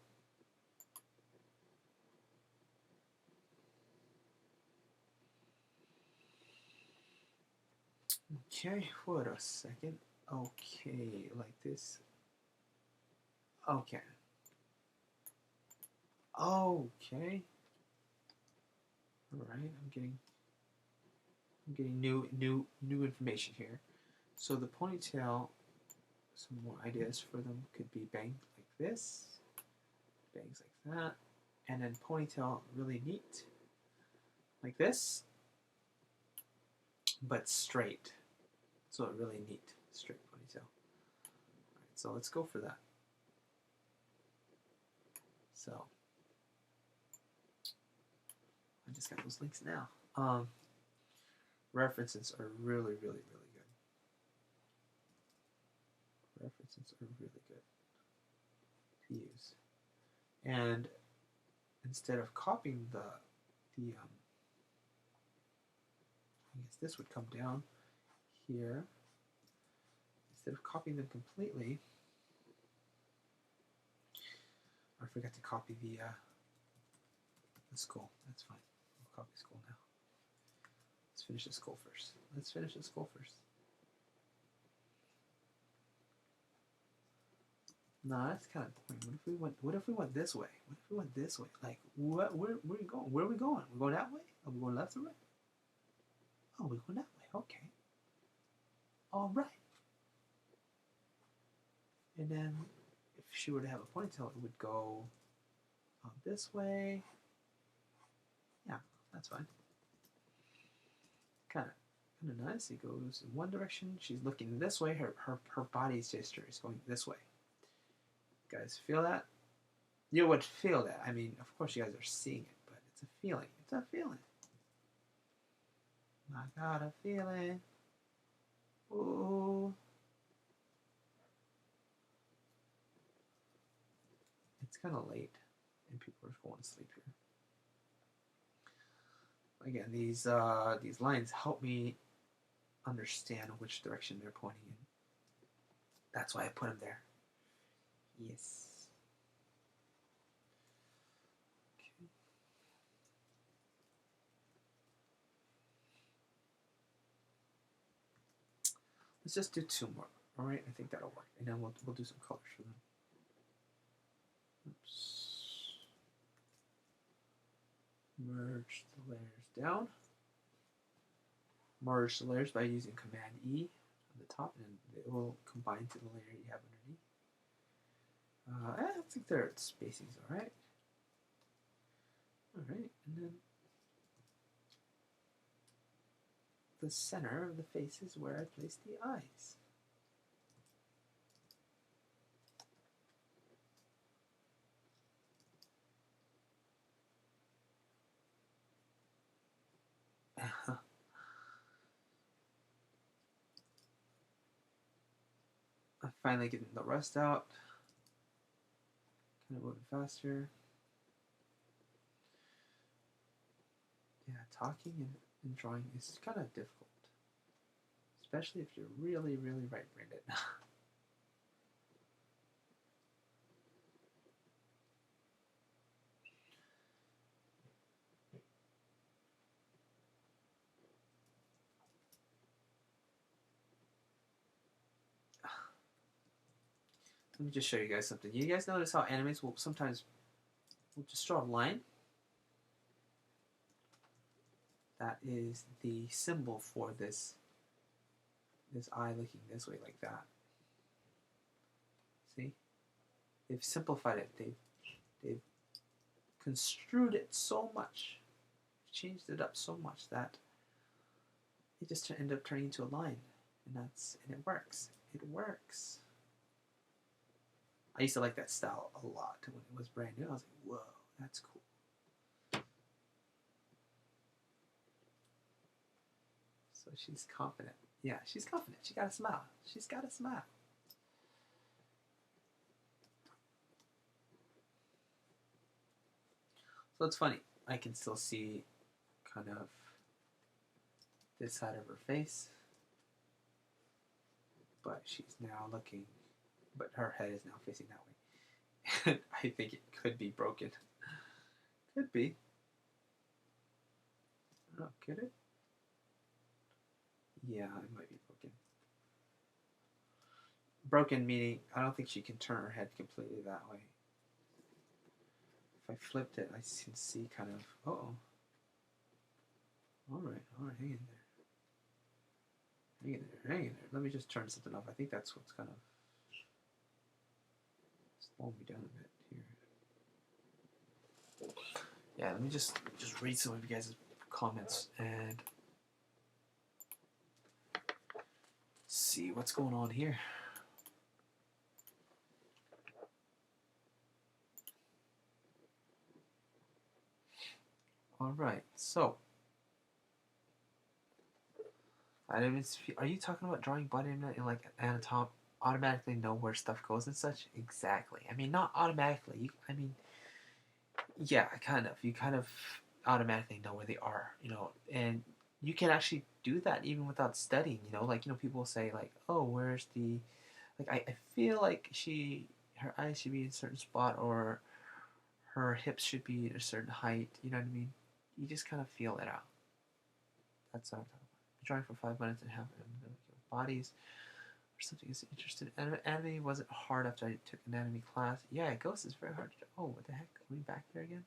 Okay, wait a second. Okay, like this. Okay. Okay. All right, I'm getting new information here. So the ponytail, some more ideas for them could be bang like this, bangs like that, and then ponytail really neat like this, but straight. So a really neat straight ponytail. All right, so let's go for that. So I just got those links now. References are really good. References are really good to use. And instead of copying the I guess this would come down here. Instead of copying them completely, I forgot to copy the skull. That's fine. We'll copy skull now. Let's finish the skull first. Let's finish the skull first. No, that's kind of boring. What if we went this way? What if we went this way? Like, where are we going? Where are we going? We're going that way? Are we going left or right? Oh, we're going that way. Okay. All right. And then, if she were to have a ponytail, it would go this way. Yeah, that's fine. Kind of nice. It goes in one direction. She's looking this way. Her body's gesture is going this way. You guys feel that? You would feel that. I mean, of course you guys are seeing it, but it's a feeling. It's a feeling. I got a feeling. Ooh. It's kind of late, and people are going to sleep here. Again, these lines help me understand which direction they're pointing in. That's why I put them there. Yes. Okay. Let's just do two more. All right, I think that'll work, and then we'll do some colors for them. Oops. Merge the layers down. Merge the layers by using Command E on the top, and it will combine to the layer you have underneath. I think their spacing's all right. All right, and then the center of the face is where I place the eyes. I'm finally getting the rest out. Kind of moving faster. Yeah, talking and drawing is kind of difficult, especially if you're really right-brained. Let me just show you guys something. You guys notice how animes will sometimes just draw a line? That is the symbol for this eye looking this way like that. See? They've simplified it. They've construed it so much, changed it up so much that it just ended up turning into a line, and it works. It works. I used to like that style a lot when it was brand new. I was like, whoa, that's cool. So she's confident. Yeah, she's confident. She got a smile. She's got a smile. So it's funny. I can still see kind of this side of her face, but she's now looking, but her head is now facing that way. I think it could be broken. Could be. I don't know, could it? Yeah, it might be broken. Broken meaning I don't think she can turn her head completely that way. If I flipped it, I can see kind of, uh-oh. Alright, hang in there. Hang in there. Let me just turn something off. I think that's what's kind of slowing me down a bit here. Yeah, let me just read some of you guys' comments and see what's going on here. Alright, so are you talking about drawing body and like anatomy automatically know where stuff goes and such? Exactly. I mean, not automatically. Yeah, kind of. You kind of automatically know where they are, and you can actually do that even without studying, like, people say like, oh, where's the, like, I feel like her eyes should be in a certain spot, or her hips should be at a certain height, you know what I mean? You just kind of feel it out. That's what I'm talking about. Drawing for 5 minutes and half bodies or something is interested. Anatomy wasn't hard after I took anatomy class. Yeah, Ghost is very hard to draw. Oh, what the heck? Are we back there again?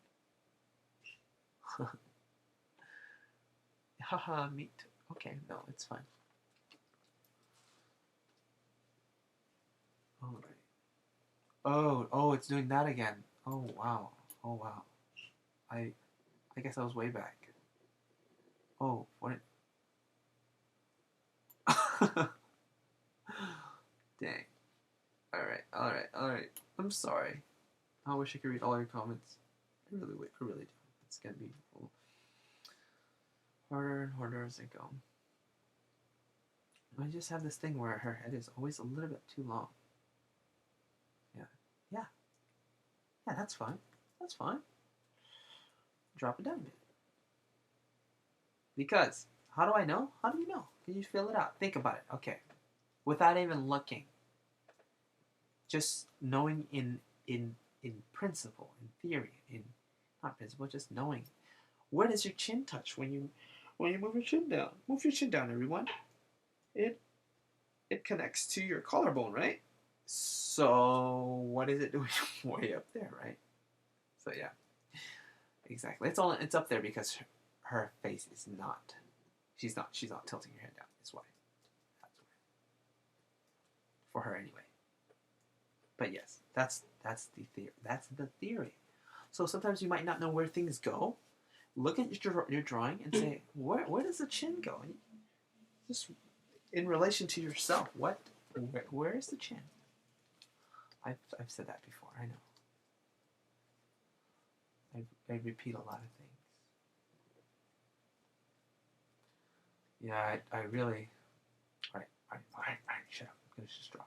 Haha, me too. Okay, no, it's fine. Alright. Oh, it's doing that again. Oh, wow. I guess I was way back. Oh, what? Dang. Alright. I'm sorry. I wish I could read all your comments. I really do. It's gonna be harder and harder as I go. I just have this thing where her head is always a little bit too long. Yeah, that's fine. Drop it down a bit. Because, how do I know? How do you know? Can you feel it out? Think about it. Okay. Without even looking. Just knowing in principle, in theory, not principle, just knowing. Where does your chin touch when you move your chin down? Move your chin down, everyone. It connects to your collarbone, right? So what is it doing way up there, right? So yeah, exactly. It's up there because her face is not. She's not tilting her head down. That's why. For her anyway. But yes, that's the theory. That's the theory. So sometimes you might not know where things go. Look at your drawing and say, where does the chin go? Just in relation to yourself, where is the chin? I've said that before. I know. I repeat a lot of things. Yeah, I really. All right. Shut up. I'm gonna just draw.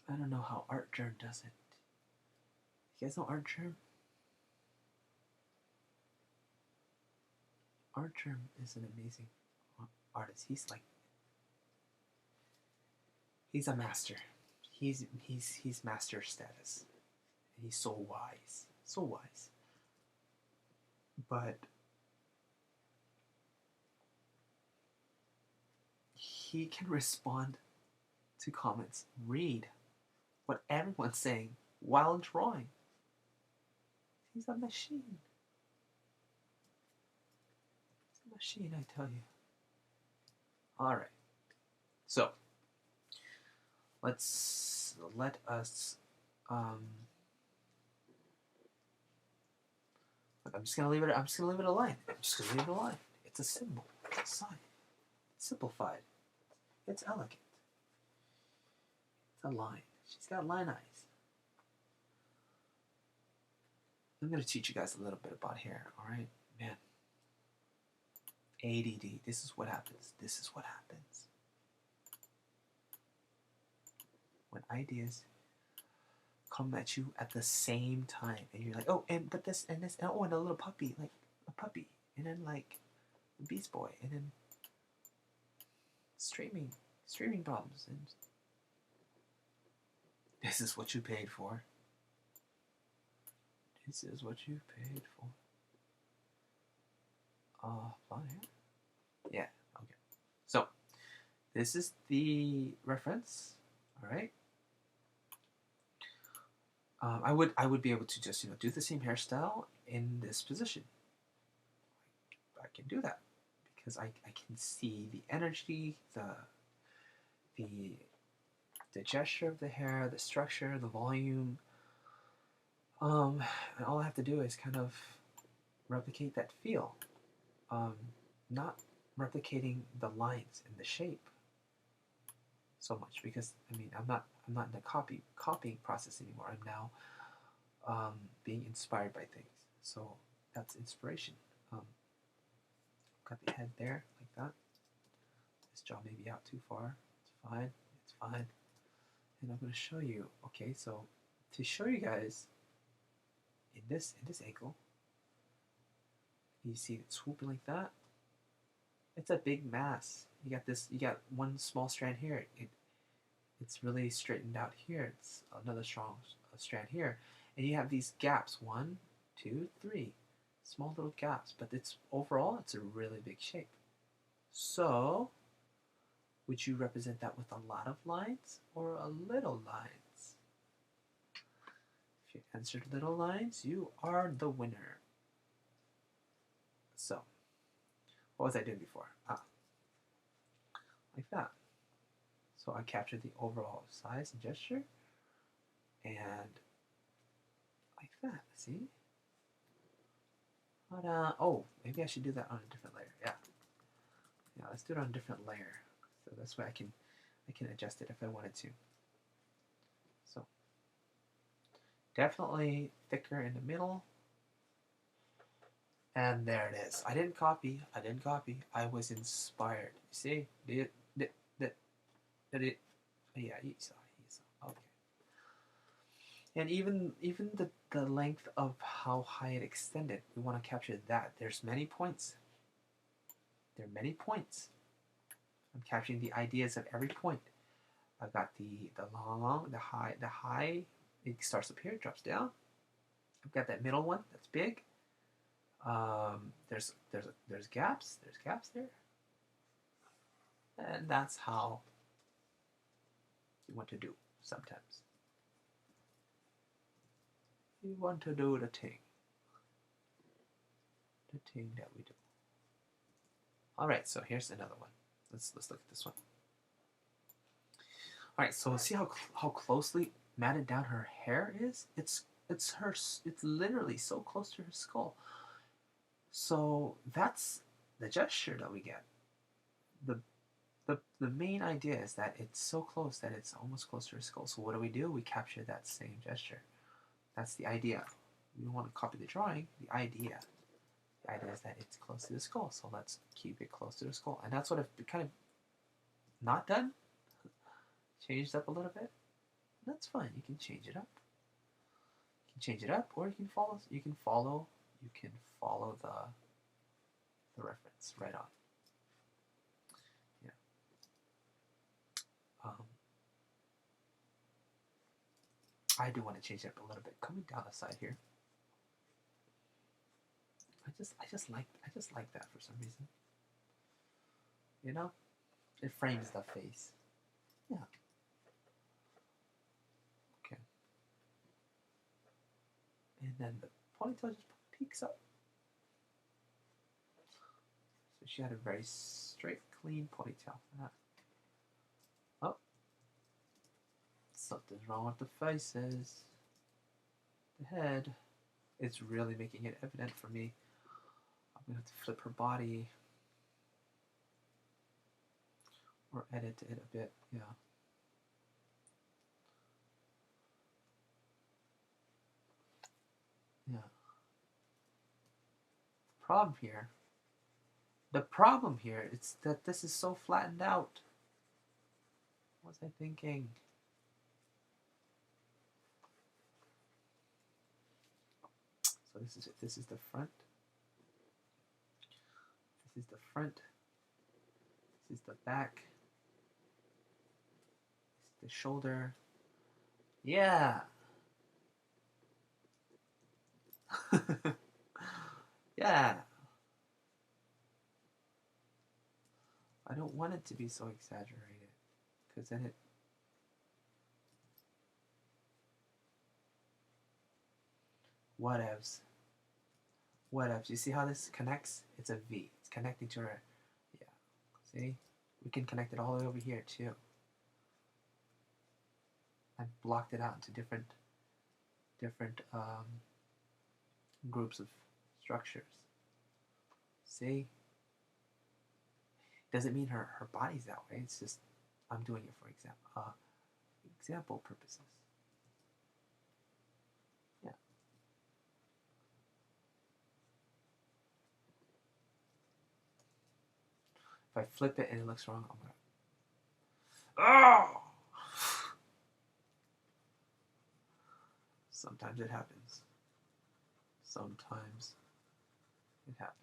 I don't know how Art Germ does it. You guys know Art Germ? Art Germ is an amazing artist. He's a master. He's master status. He's so wise. So wise. But he can respond to comments, read what everyone's saying while drawing. He's a machine. He's a machine, I tell you. Alright. So let us look, I'm just gonna leave it a line. It's a symbol. It's a sign. It's simplified. It's elegant. It's a line. She's got line eyes. I'm going to teach you guys a little bit about hair, alright? Man. ADD. This is what happens. This is what happens. When ideas come at you at the same time, and you're like, oh, but this, and this, and oh, and a little puppy, like a puppy, and then like a Beast Boy, and then streaming problems, and this is what you paid for. This is what you paid for. Blonde hair? Yeah, okay. So, this is the reference, alright? I would be able to just, do the same hairstyle in this position. I can do that because I can see the energy, the gesture of the hair, the structure, the volume. And all I have to do is kind of replicate that feel. Not replicating the lines and the shape so much, because I'm not in the copying process anymore. I'm now being inspired by things. So that's inspiration. Got the head there like that. This jaw may be out too far. It's fine. It's fine. And I'm going to show you. Okay, so to show you guys in this angle, you see it swooping like that. It's a big mass. You got one small strand here. It's really straightened out here. It's another strong strand here, and you have these gaps. 1, 2, 3, small little gaps. But overall, it's a really big shape. So, would you represent that with a lot of lines or a little lines? If you answered little lines, you are the winner. So, what was I doing before? Like that. So I captured the overall size and gesture, and like that. See? But oh, maybe I should do that on a different layer. Yeah. Let's do it on a different layer. So this way I can adjust it if I wanted to. So definitely thicker in the middle. And there it is. I didn't copy. I was inspired. You see? Yeah, you saw. Okay. And even the length of how high it extended, we want to capture that. There's many points. There are many points. I'm capturing the ideas of every point. I've got the long, the high. It starts up here, drops down. I've got that middle one. That's big. There's gaps. There's gaps there. And that's how you want to do sometimes. You want to do the thing that we do. All right, so here's another one. Let's look at this one. All right, so see how closely matted down her hair is? It's literally so close to her skull. So that's the gesture that we get. The main idea is that it's so close that it's almost close to her skull. So what do? We capture that same gesture. That's the idea. We don't want to copy the drawing. The idea is that it's close to the skull. So let's keep it close to the skull. And that's what I've kind of not done. Changed up a little bit. That's fine. You can change it up. You can change it up, or you can follow. You can follow the reference right on. I do want to change it up a little bit. Coming down the side here. I just like that for some reason. You know? It frames the face. Yeah. Okay. And then the ponytail just peeks up. So she had a very straight, clean ponytail for that. Oh. Something's wrong with the faces. The head. It's really making it evident for me. I'm going to have to flip her body. Or edit it a bit, yeah. Yeah. The problem here is that this is so flattened out. What was I thinking? So this is it. This is the front. This is the front. This is the back. This is the shoulder. Yeah. Yeah. I don't want it to be so exaggerated, because then it... Whatevs. Whatevs. You see how this connects? It's a V. It's connecting to her. Yeah. See? We can connect it all the way over here, too. I blocked it out into different groups of structures. See? Doesn't mean her body's that way. It's just I'm doing it for example purposes. Yeah. If I flip it and it looks wrong, I'm gonna... Oh! Sometimes it happens. Sometimes it happens.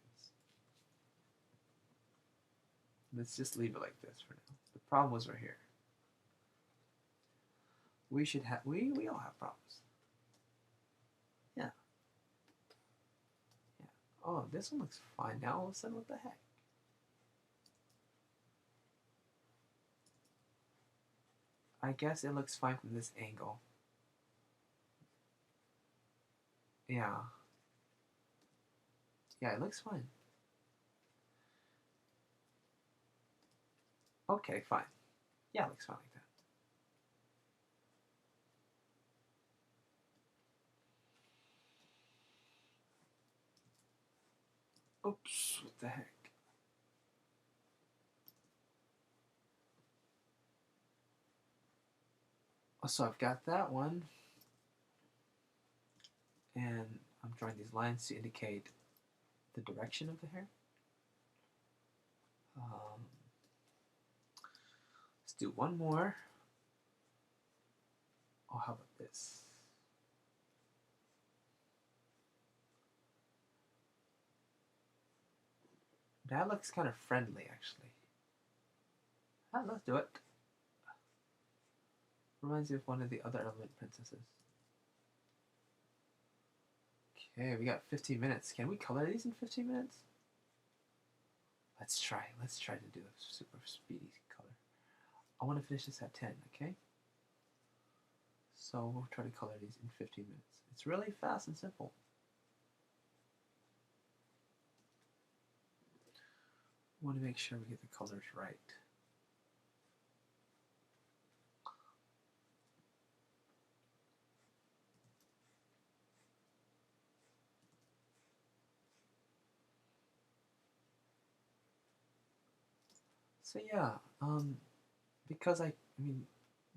Let's just leave it like this for now. The problem was right here. We should have, we all have problems. Yeah. Yeah. Oh, this one looks fine now. All of a sudden, what the heck? I guess it looks fine from this angle. Yeah. Yeah, it looks fine. Okay, fine. Yeah, it looks fine like that. Oops, what the heck? So I've got that one. And I'm drawing these lines to indicate the direction of the hair. Let's do one more. Oh, how about this? That looks kind of friendly, actually. Let's do it. Reminds me of one of the other Element princesses. Okay, we got 15 minutes. Can we color these in 15 minutes? Let's try. Let's try to do a super speedy color. I want to finish this at 10, okay? So we'll try to color these in 15 minutes. It's really fast and simple. We want to make sure we get the colors right. So yeah, because I mean,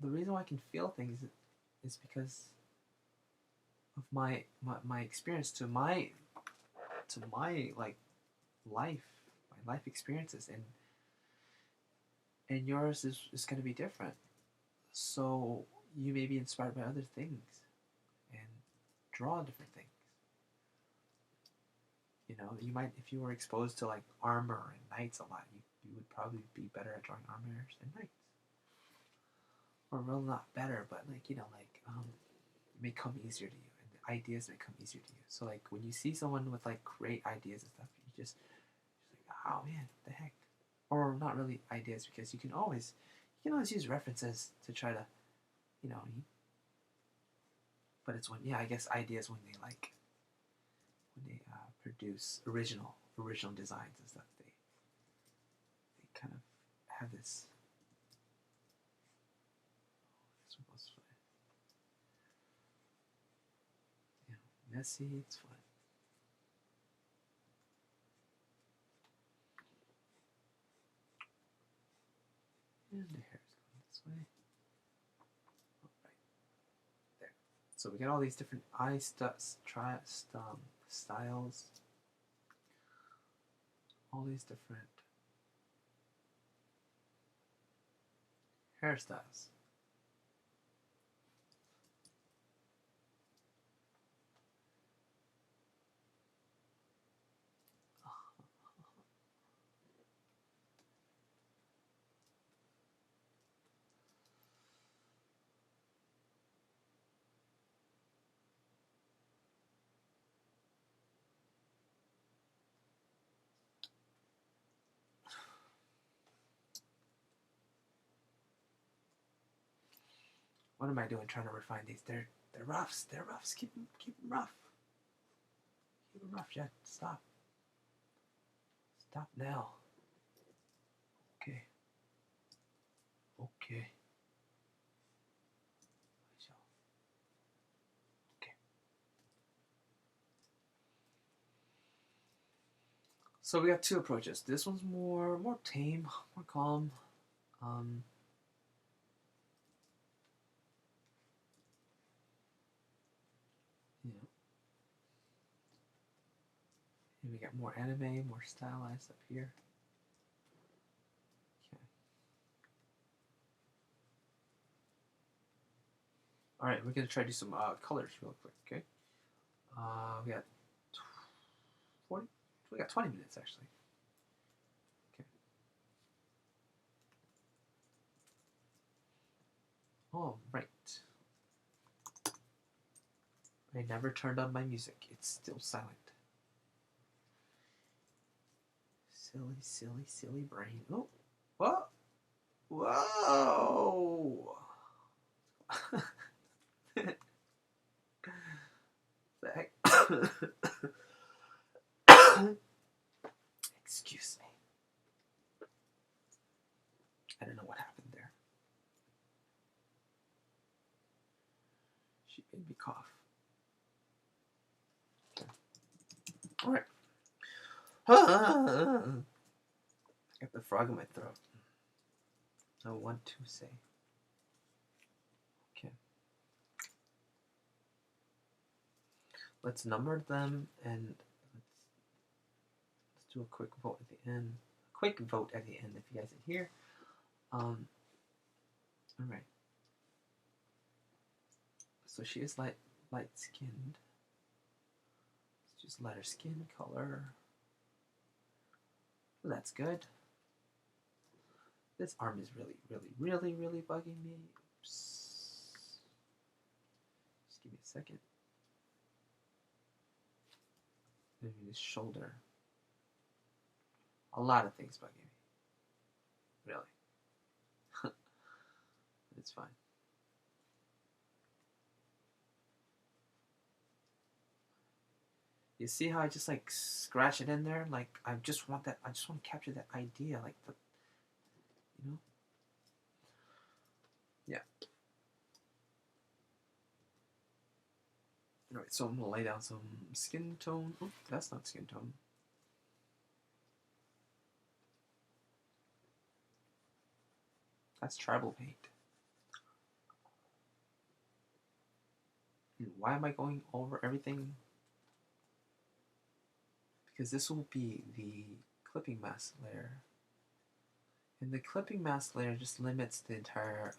the reason why I can feel things is because of my experience to my like life, my life experiences, and yours is going to be different. So you may be inspired by other things and draw different things. You know, you might, if you were exposed to like armor and knights a lot, you would probably be better at drawing armors than knights. Or well, not better, but like, you know, like may come easier to you, and the ideas may come easier to you. So like when you see someone with like great ideas and stuff, you just like, oh man, what the heck? Or not really ideas, because you can always use references to try to, you know. But it's when, yeah, I guess ideas when they produce original designs and stuff. They kind of have this. This one goes fun. Messy. It's fun. And the hair is going this way. Right there. So we got all these different styles. All these different hairstyles. What am I doing trying to refine these? They're roughs. They're roughs. Keep them rough. Keep them rough, Jet. Stop. Stop now. Okay. Okay. Okay. So we got two approaches. This one's more tame, more calm. And we got more anime, more stylized up here. Okay. All right, we're gonna try to do some colors real quick. Okay. We got 40. We got 20 minutes actually. Okay. All right. I never turned on my music. It's still silent. Silly, silly, silly brain. Oh, what? Whoa! The heck? Excuse me. I don't know what happened there. She made me cough. Okay. All right. I got the frog in my throat. I want to say. Okay. Let's number them and let's do a quick vote at the end. A quick vote at the end if you guys are here. All right. So she is light skinned. Let's just let her skin color. Well, that's good. This arm is really bugging me. Oops. Just give me a second. Maybe this shoulder. A lot of things bugging me. Really. It's fine. You see how I just like scratch it in there? Like I just want to capture that idea, like the, Yeah. Alright, so I'm gonna lay down some skin tone. Oh, that's not skin tone. That's tribal paint. And why am I going over everything? Because this will be the clipping mask layer. And the clipping mask layer just limits the entire,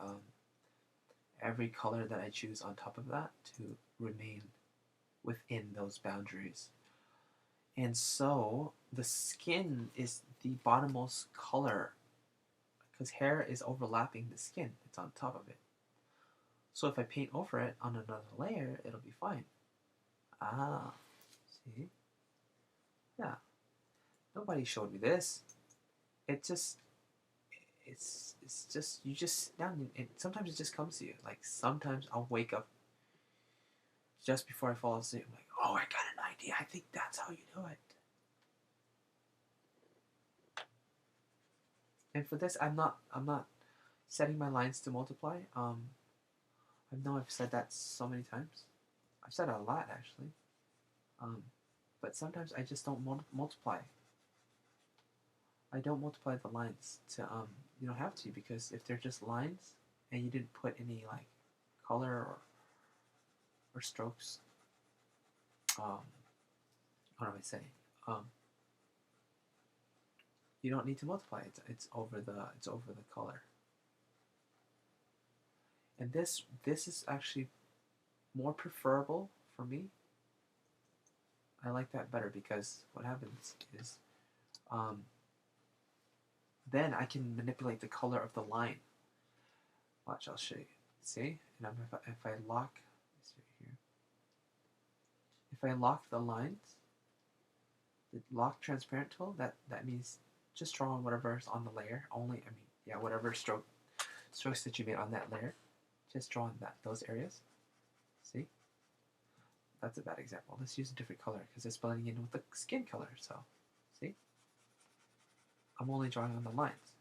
every color that I choose on top of that to remain within those boundaries. And so the skin is the bottommost color because hair is overlapping the skin. It's on top of it. So if I paint over it on another layer, it'll be fine. Ah, see? Yeah. Nobody showed me this. It just, it's just, you just sit down and sometimes it just comes to you. Like sometimes I'll wake up just before I fall asleep. I'm like, oh, I got an idea. I think that's how you do it. And for this, I'm not setting my lines to multiply. I know I've said that so many times. I've said it a lot actually. But sometimes I just don't multiply. I don't multiply the lines to you don't have to, because if they're just lines and you didn't put any like color or strokes, what am I saying? You don't need to multiply. It's over the color. And this is actually more preferable for me. I like that better because what happens is then I can manipulate the color of the line. Watch, I'll show you. See? And if I lock this right here, if I lock the lines, the lock transparent tool, that means just draw on whatever's on the layer. Whatever strokes that you made on that layer, just draw on those areas. See? That's a bad example. Let's use a different color because it's blending in with the skin color. So, see? I'm only drawing on the lines.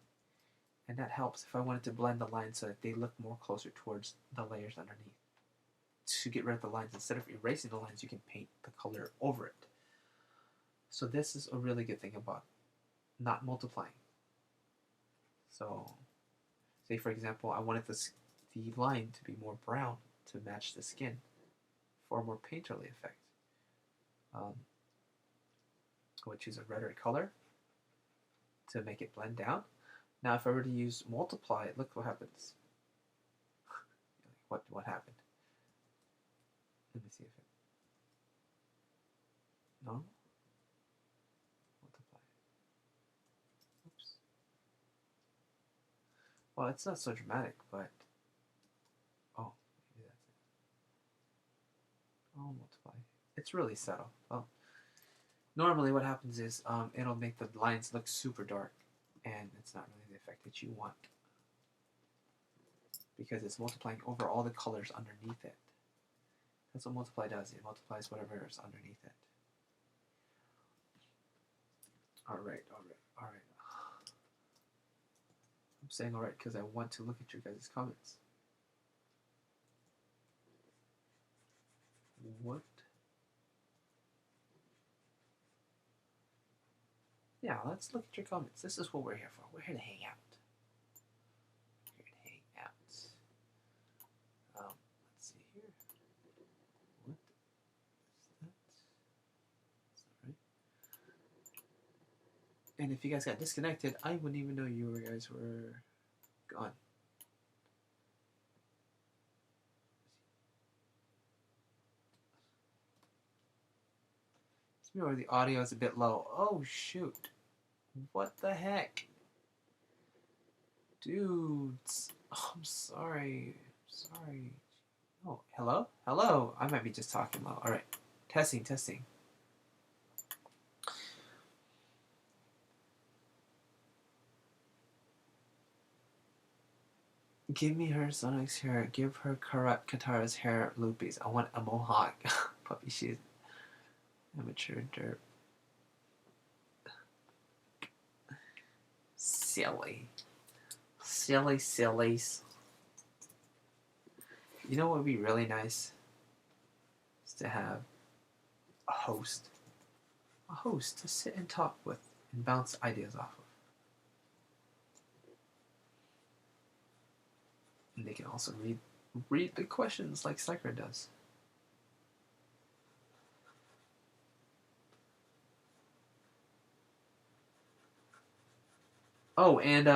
And that helps if I wanted to blend the lines so that they look more closer towards the layers underneath. To get rid of the lines, instead of erasing the lines, you can paint the color over it. So this is a really good thing about not multiplying. So, say for example, I wanted the line to be more brown to match the skin for a more painterly effect. I would choose a redder color to make it blend down. Now, if I were to use multiply, look what happens. What happened? Let me see if it. No. Multiply. Oops. Well, it's not so dramatic, but oh, maybe that's it. Oh, multiply. It's really subtle. Well, normally what happens is it'll make the lines look super dark, and it's not really the effect that you want because it's multiplying over all the colors underneath it. That's what multiply does. It multiplies whatever is underneath it. Alright. I'm saying alright because I want to look at your guys' comments. What? Yeah, let's look at your comments. This is what we're here for. We're here to hang out. Let's see here. What is that? Is that right? And if you guys got disconnected, I wouldn't even know you guys were gone. It's me where the audio is a bit low. Oh shoot. What the heck? Dudes. Oh, I'm sorry. Oh, hello? Hello? I might be just talking low. Alright. Testing. Give me her Sonic's hair. Give her Katara's hair loopies. I want a mohawk. Puppy shoes. Amateur derp. Sillies. You know what would be really nice? Is to have a host to sit and talk with and bounce ideas off of. And they can also read the questions like Sakura does. Oh, and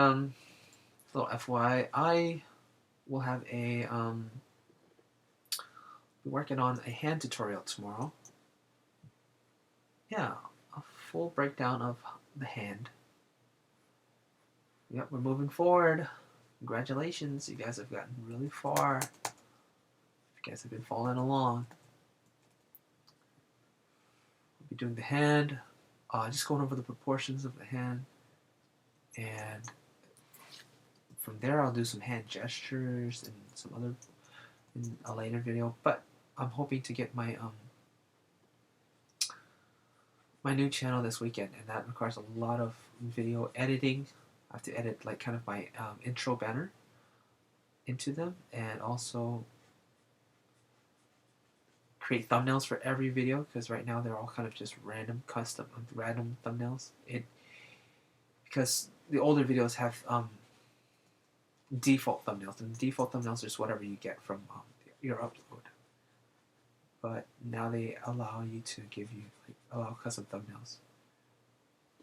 little FYI, I will have a be working on a hand tutorial tomorrow. Yeah, a full breakdown of the hand. Yep, we're moving forward. Congratulations, you guys have gotten really far. you guys have been following along. We'll be doing the hand, just going over the proportions of the hand, and from there I'll do some hand gestures and some other in a later video. But I'm hoping to get my my new channel this weekend, and that requires a lot of video editing. I have to edit like kind of my intro banner into them, and also create thumbnails for every video, because right now they're all kind of just random custom random thumbnails. Because the older videos have default thumbnails, and default thumbnails are just whatever you get from your upload. But now they allow you to allow custom thumbnails.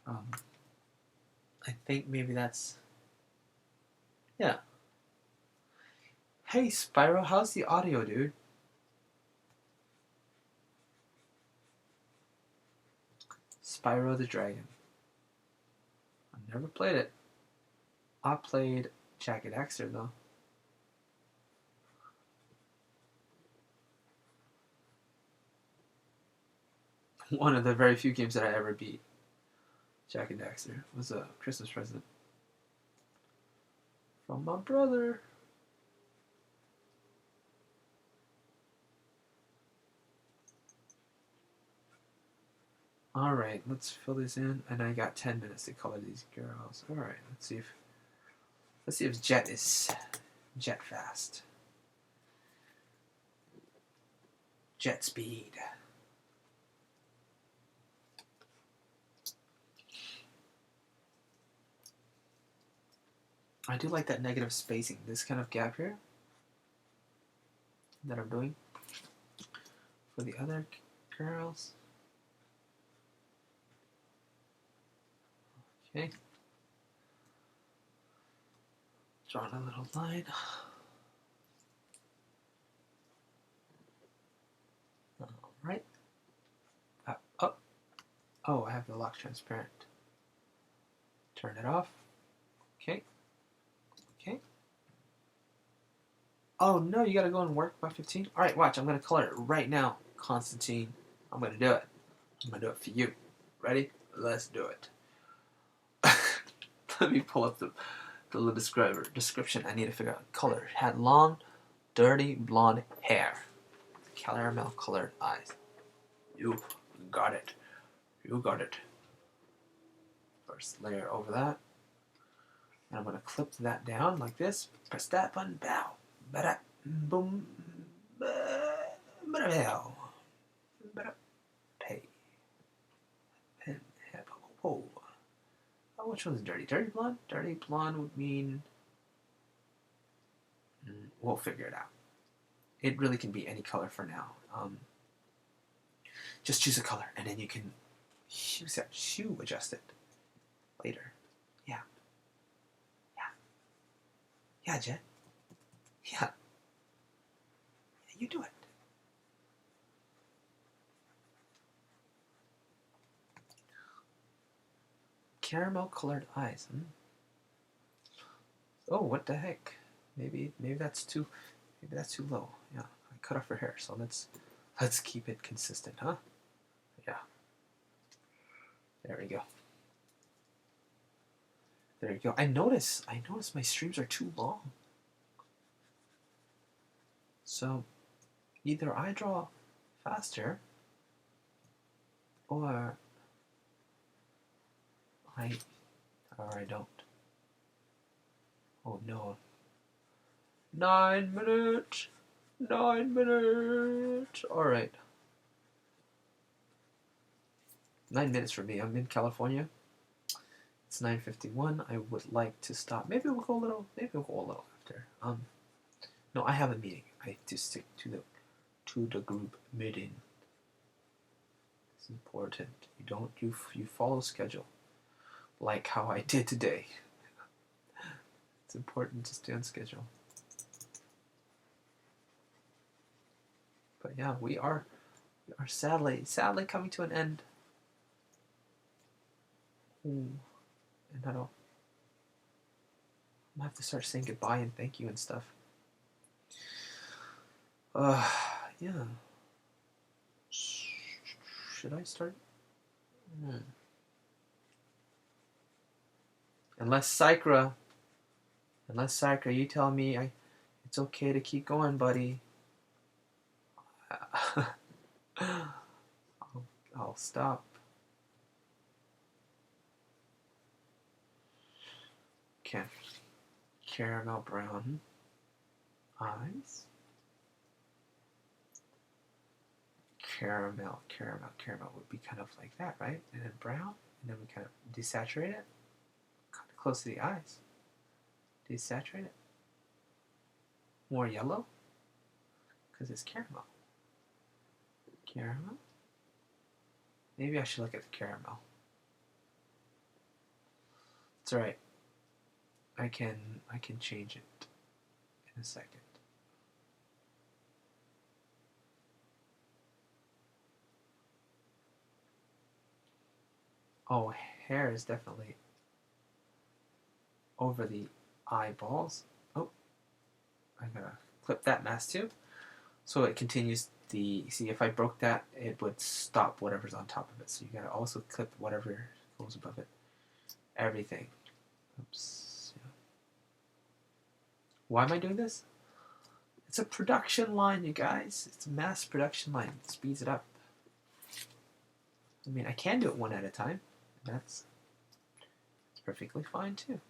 I think maybe that's, yeah. Hey Spyro, how's the audio, dude? Spyro the Dragon. I've never played it. I played Jack and Daxter though. One of the very few games that I ever beat. Jack and Daxter was a Christmas present from my brother. Alright, let's fill this in, and I got 10 minutes to color these girls. Alright, let's see if Jet is jet fast. Jet speed. I do like that negative spacing, this kind of gap here that I'm doing for the other girls. Okay. Drawing a little line. Alright. Oh, I have the lock transparent. Turn it off. Okay. Okay. Oh no, you gotta go and work by 15? Alright, watch, I'm gonna color it right now, Constantine. I'm gonna do it. I'm gonna do it for you. Ready? Let's do it. Let me pull up the little description. I need to figure out color. Had long, dirty blonde hair. Caramel colored eyes. You got it. You got it. First layer over that. And I'm going to clip that down like this. Press that button. Bow. Bada. Boom. Bada. Bow. Bada. Pay. Pen. Oh. Oh, which one's dirty? Dirty blonde? Dirty blonde would mean... we'll figure it out. It really can be any color for now. Just choose a color, and then you can hue adjust it later. Yeah. Yeah, Jet. Yeah. You do it. Caramel colored eyes. Oh, what the heck? Maybe that's too low. Yeah, I cut off her hair, so let's keep it consistent, huh? Yeah. There we go. There you go. I notice my streams are too long. So either I draw faster or I don't. Oh no. 9 minutes. 9 minutes. Alright. 9 minutes for me. I'm in California. It's 9:51. I would like to stop. Maybe we'll go a little after. No, I have a meeting. I have to stick to the group meeting. It's important. You follow schedule. Like how I did today. It's important to stay on schedule. But yeah, we are sadly coming to an end. Ooh, and I'm gonna have to start saying goodbye and thank you and stuff. Yeah. Should I start? Unless Psychra, you tell me it's okay to keep going, buddy. I'll stop. Okay. Caramel brown eyes. Caramel would be kind of like that, right? And then brown, and then we kind of desaturate it, kind of close to the eyes. Desaturate it. More yellow, because it's caramel. Caramel. Maybe I should look at the caramel. It's alright. I can change it in a second. Oh, hair is definitely over the eyeballs. Oh, I gotta clip that mask too. So it continues the, see, if I broke that, it would stop whatever's on top of it. So you gotta also clip whatever goes above it. Everything. Oops. Yeah. Why am I doing this? It's a production line, you guys. It's a mass production line. It speeds it up. I mean, I can do it one at a time. That's perfectly fine too.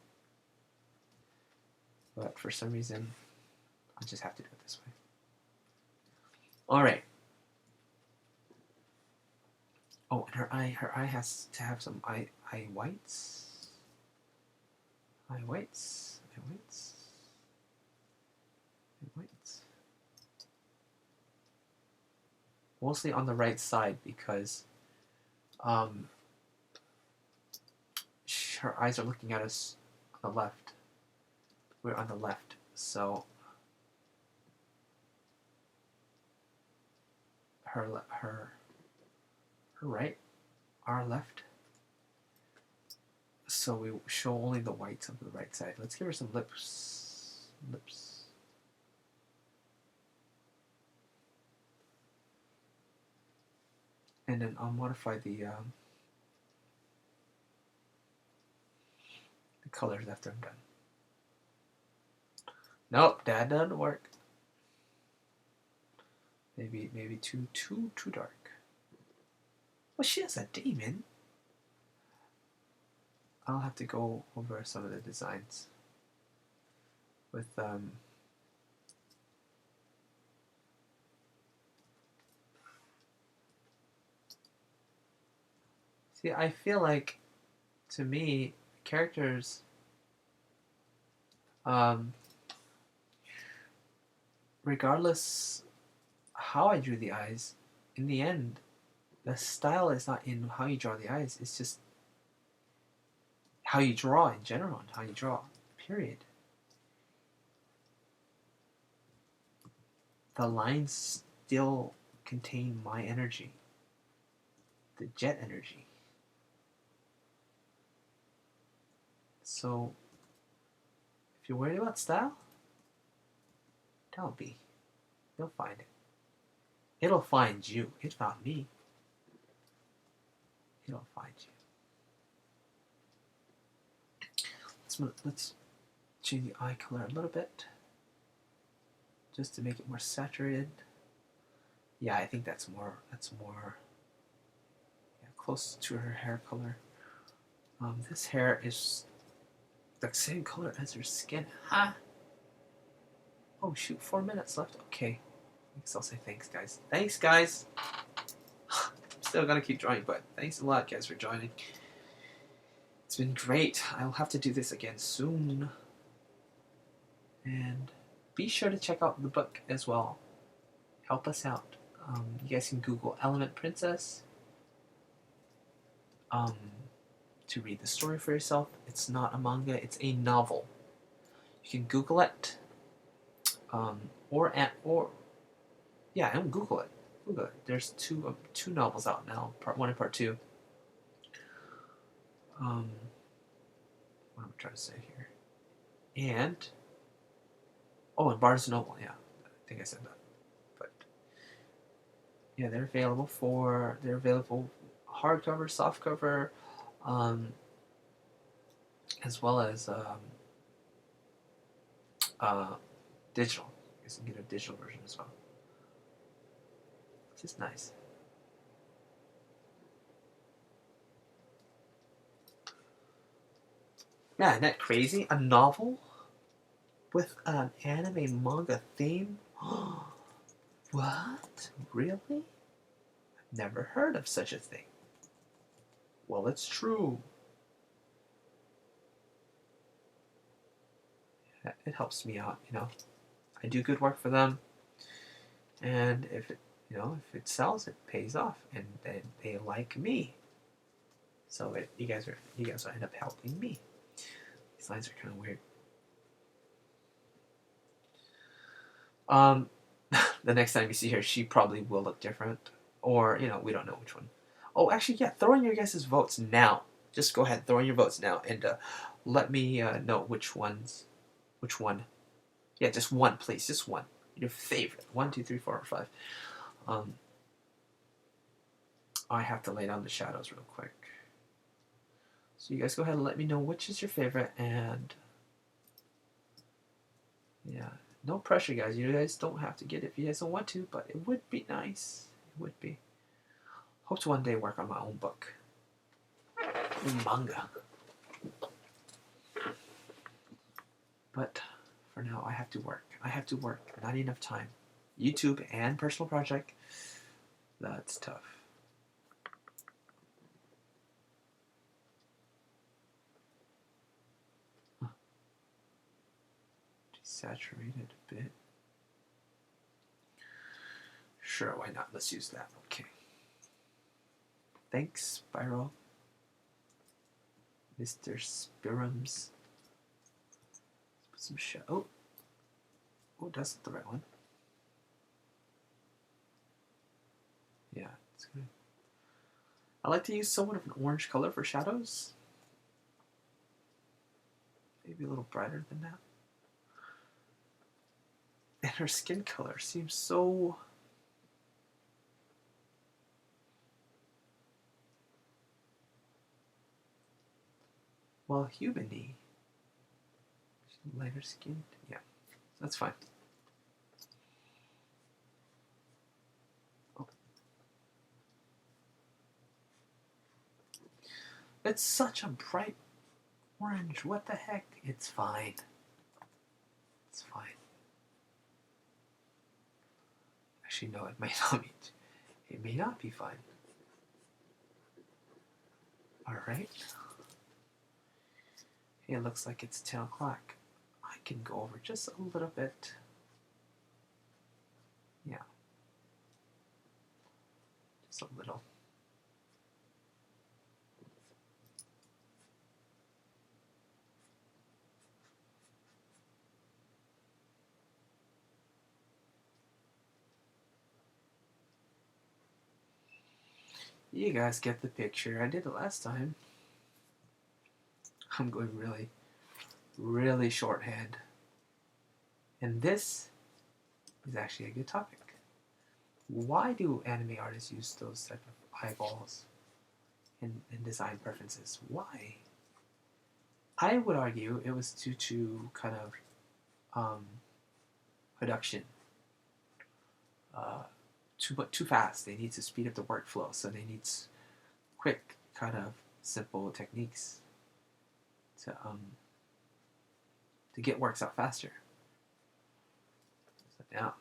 But for some reason, I just have to do it this way. All right. Oh, and her eye has to have some eye whites. Eye whites. Mostly on the right side because her eyes are looking at us on the left. We're on the left, so her right, our left. So we show only the whites of the right side. Let's give her some lips. And then I'll modify the colors after I'm done. Nope, that doesn't work. Maybe too dark. Well, she has a demon. I'll have to go over some of the designs with see, I feel like, to me, characters regardless how I drew the eyes, in the end, the style is not in how you draw the eyes, it's just how you draw in general and how you draw, period. The lines still contain my energy, the jet energy. So, if you're worried about style, don't be. You'll find it. It'll find you. It found me. It'll find you. Let's change the eye color a little bit, just to make it more saturated. Yeah, I think that's more close to her hair color. This hair is the same color as her skin. Huh? Oh shoot, 4 minutes left. Okay. I guess I'll say thanks, guys. Thanks, guys. I'm still gonna keep drawing, but thanks a lot, guys, for joining. It's been great. I'll have to do this again soon. And be sure to check out the book as well. Help us out. You guys can Google Element Princess to read the story for yourself. It's not a manga, it's a novel. You can Google it. And Google it. Google it. There's two novels out now, part 1 and part 2. What am I trying to say here? And and Barnes & Noble, yeah. I think I said that. yeah, they're available hardcover, softcover, um, as well as uh, digital. You can get a digital version as well, which is nice. Yeah, isn't that crazy? A novel with an anime manga theme? What? Really? Never heard of such a thing. Well, it's true. It helps me out, you know. I do good work for them, and if it, you know, if it sells, it pays off, and they like me. So you guys will end up helping me. These lines are kind of weird. The next time you see her, she probably will look different, or you know, we don't know which one. Oh, actually, yeah, throw in your guys' votes now. Just go ahead, throw in your votes now, and let me know which one. Yeah, just one, please, just one. Your favorite. 1, 2, 3, 4, or 5. I have to lay down the shadows real quick. So you guys go ahead and let me know which is your favorite, and yeah, no pressure, guys. You guys don't have to get it if you guys don't want to, but it would be nice. It would be. Hope to one day work on my own book. Manga. But for now, I have to work. Not enough time. YouTube and personal project. That's tough. Desaturated a bit. Sure, why not? Let's use that. Okay. Thanks, Spyro. Mr. Spirums. Put some shadow. Oh, that's not the right one. Yeah, it's good. I like to use somewhat of an orange color for shadows. Maybe a little brighter than that. And her skin color seems so... well, human-y. Lighter skinned. Yeah, that's fine. Oh. It's such a bright orange. What the heck? It's fine. It's fine. Actually, no, it may not be. It may not be fine. Alright. Hey, it looks like it's 10 o'clock. I can go over just a little bit. Yeah. Just a little. You guys get the picture. I did it last time. I'm going really, really shorthand. And this is actually a good topic. Why do anime artists use those type of eyeballs in design preferences? Why? I would argue it was due to kind of production. Too fast. They need to speed up the workflow, so they need quick, kind of simple techniques to get works out faster. So now,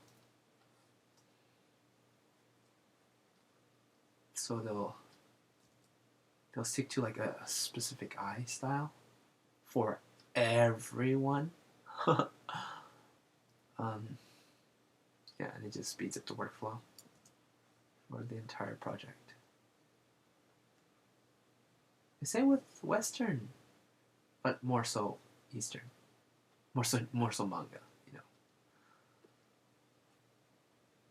so they'll stick to like a specific eye style for everyone. Yeah, and it just speeds up the workflow for the entire project. The same with Western, but more so Eastern, more so manga. You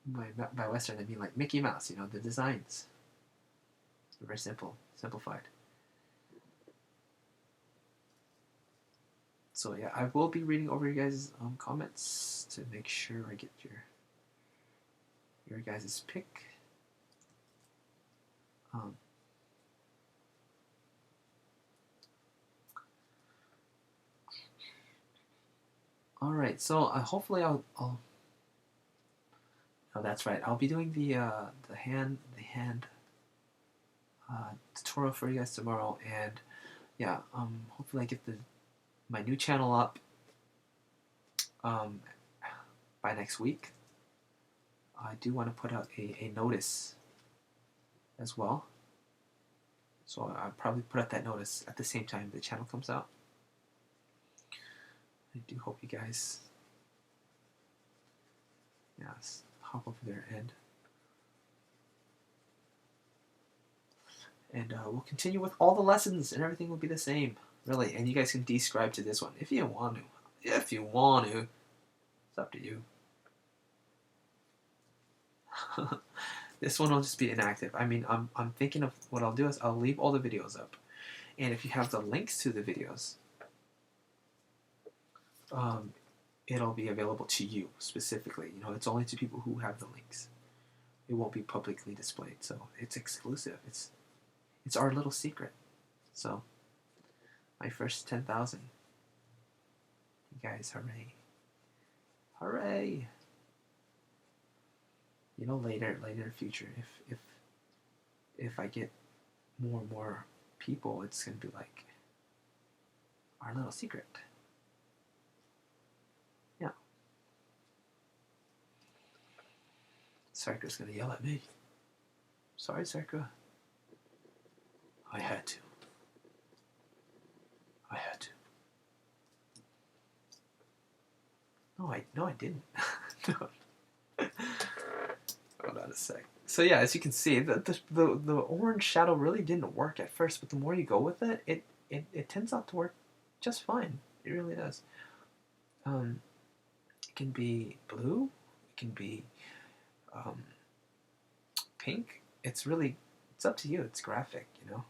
know, by Western I mean like Mickey Mouse. You know, the designs are very simplified. So yeah, I will be reading over your guys' comments to make sure I get your guys' pick. Um, all right, so hopefully I'll. Oh, that's right. I'll be doing the hand tutorial for you guys tomorrow, and yeah, hopefully I get my new channel up by next week. I do want to put out a notice as well, so I'll probably put out that notice at the same time the channel comes out. I do hope you guys, yes, hop over there and we'll continue with all the lessons, and everything will be the same, really. And you guys can describe to this one if you want to. If you want to, it's up to you. This one will just be inactive. I mean, I'm thinking of what I'll do is I'll leave all the videos up, and if you have the links to the videos, it'll be available to you specifically. You know, it's only to people who have the links. It won't be publicly displayed, so it's exclusive. It's our little secret. So, my first 10,000. You guys, hooray! Hooray! You know, later in the future, if I get more and more people, it's gonna be like our little secret. Yeah. Sarka's gonna yell at me. Sorry, Sarka. I had to. I had to. No, I didn't. No. Hold on a sec. So yeah, as you can see, the orange shadow really didn't work at first, but the more you go with it, it tends out to work just fine. It really does. It can be blue. It can be pink. It's up to you. It's graphic, you know.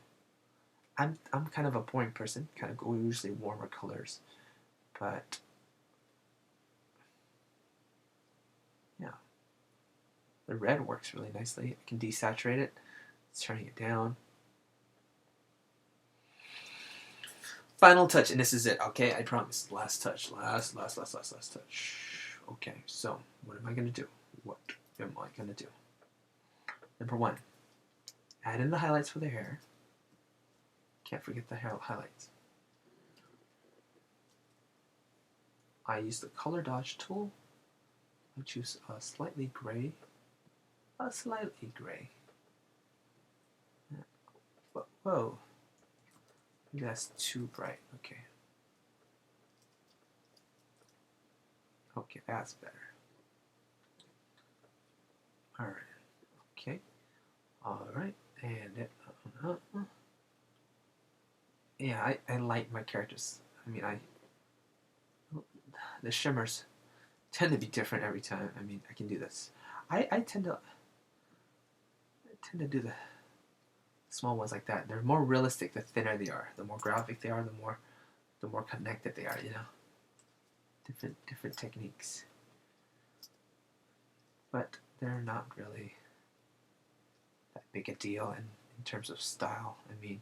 I'm kind of a boring person. Kind of go usually warmer colors, but yeah, the red works really nicely. I can desaturate it. It's turning it down. Final touch, and this is it. Okay, I promise. Last touch. Last touch. Okay, so what am I gonna do? What am I gonna do? Number one, add in the highlights for the hair. Can't forget the hair highlights. I use the color dodge tool. I choose a slightly gray. Whoa. Maybe that's too bright. Okay. Okay, that's better. Alright. Okay. Alright. And yeah, I like my characters. I mean, the shimmers tend to be different every time. I mean, I can do this. I tend to do the small ones like that. They're more realistic the thinner they are. The more graphic they are, the more connected they are, you know. Different techniques. But they're not really that big a deal in terms of style. I mean,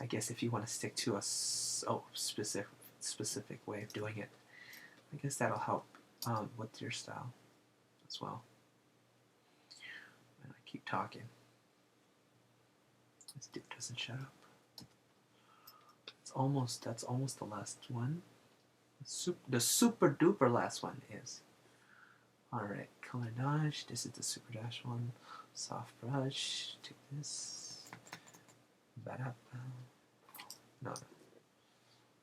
I guess if you want to stick to a specific way of doing it, I guess that'll help with your style as well. And I keep talking. This dude doesn't shut up. That's almost the last one. The super duper last one is. Alright, color dodge. This is the super dash one. Soft brush. Take this. No.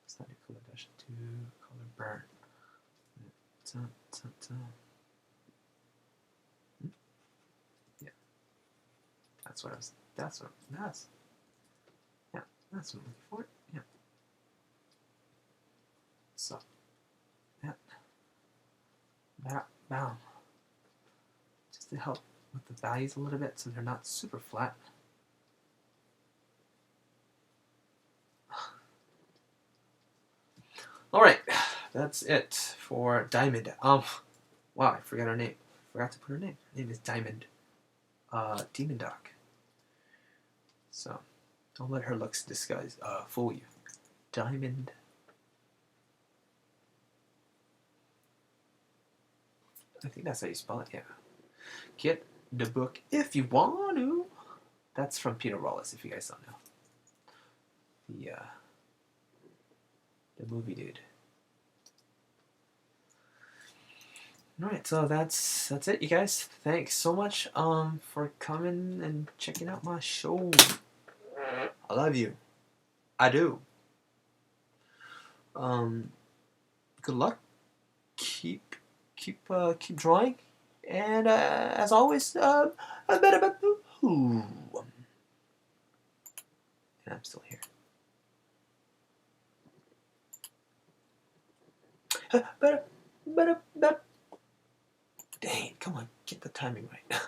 It's not a color dash. Do color burn. Yeah. That's what I'm looking for. Yeah. So, yeah. Bam. Just to help with the values a little bit so they're not super flat. Alright, that's it for Diamond. Wow, I forgot her name. Forgot to put her name. Her name is Diamond. demon dog. So don't let her looks disguise fool you. Diamond. I think that's how you spell it. Yeah. Get the book if you want to. That's from Peter Wallace, if you guys don't know. The movie dude. Alright, so that's it, you guys. Thanks so much for coming and checking out my show. I love you. I do. Good luck. Keep drawing. And as always, and I'm still here. Dang, come on, get the timing right.